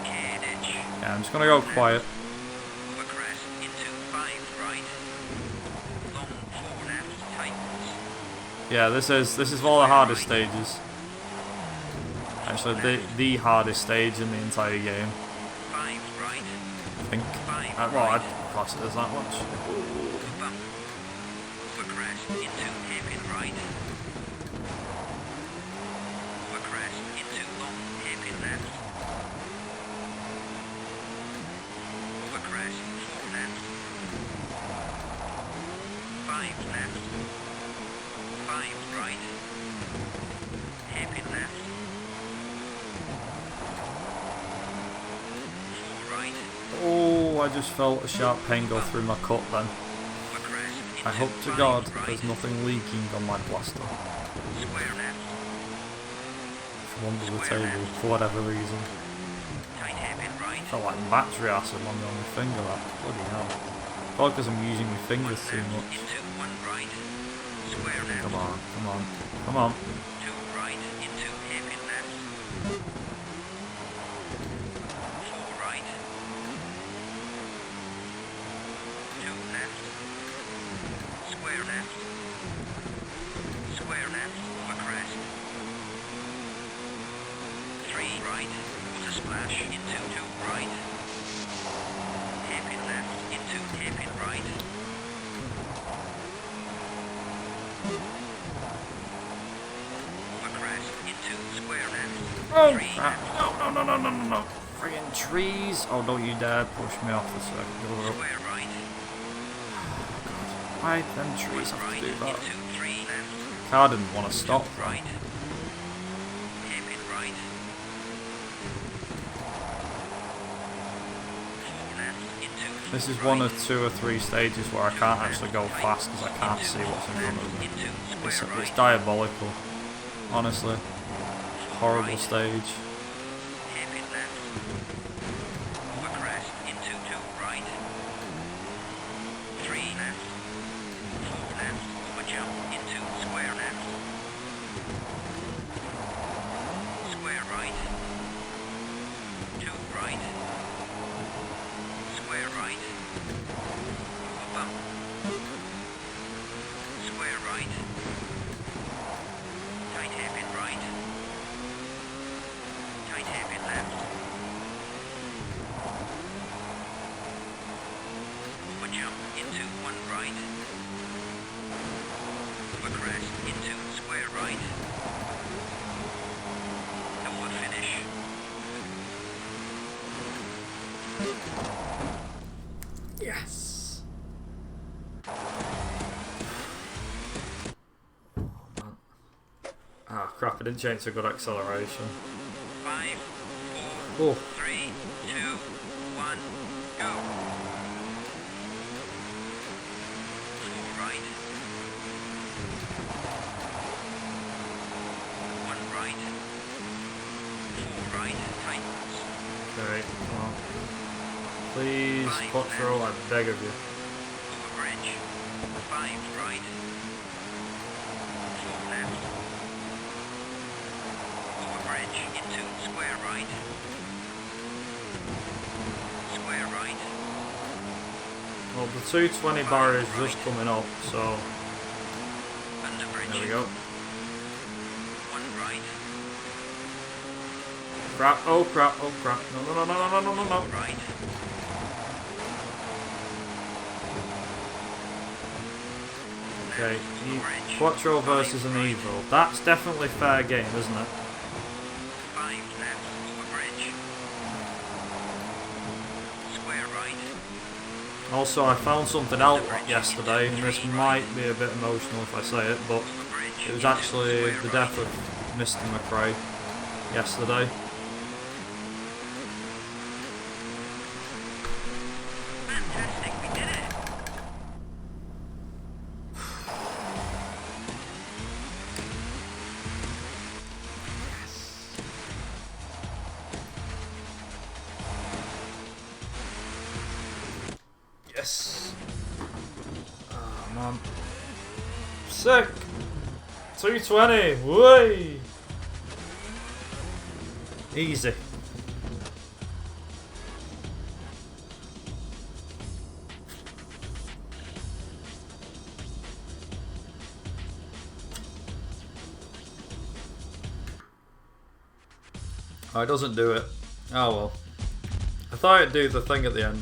Yeah, I'm just gonna go quiet. Yeah, this is one of the hardest stages. Actually, the hardest stage in the entire game. I think. Well, I'd class it as that much. Oh, I just felt a sharp pain go through my cut then. I hope to God there's nothing leaking on my blaster. From under the table, for whatever reason. Felt like battery acid on my finger, that. Bloody hell. Probably because I'm using my fingers too much. Come on, come on, come on. Oh crap. No. Friggin' trees. Oh, don't you dare push me off the circle. Why them trees have to do that? Car didn't want to stop, right? This is one of 2 or 3 stages where I can't actually go fast because I can't see what's in front of me. It's diabolical, honestly. Horrible stage. Yes. Ah, crap! I didn't change to good acceleration. 5, 4, 3, 2, 1, go. 4 right. 1 right. 4 right. Tightens. Okay, come on. Please, Quattro, I beg of you. Over bridge. 5 right. 4 left. Over bridge into square right. Square right. Well, the 220 bar is just coming up, so Under bridge. there we go. 1 right. Crap! Oh crap! Oh crap! No! Right. Okay, Quattro versus an Evo. That's definitely fair game, isn't it? 5 left over bridge. Square right. Also, I found something out yesterday, and this might be a bit emotional if I say it, but Over bridge. it was actually the death of Mr. McRae yesterday. Fantastic, we did it. Yes! Oh man. Sick! 220! Way! Easy. Oh, it doesn't do it. Oh well. I thought it'd do the thing at the end.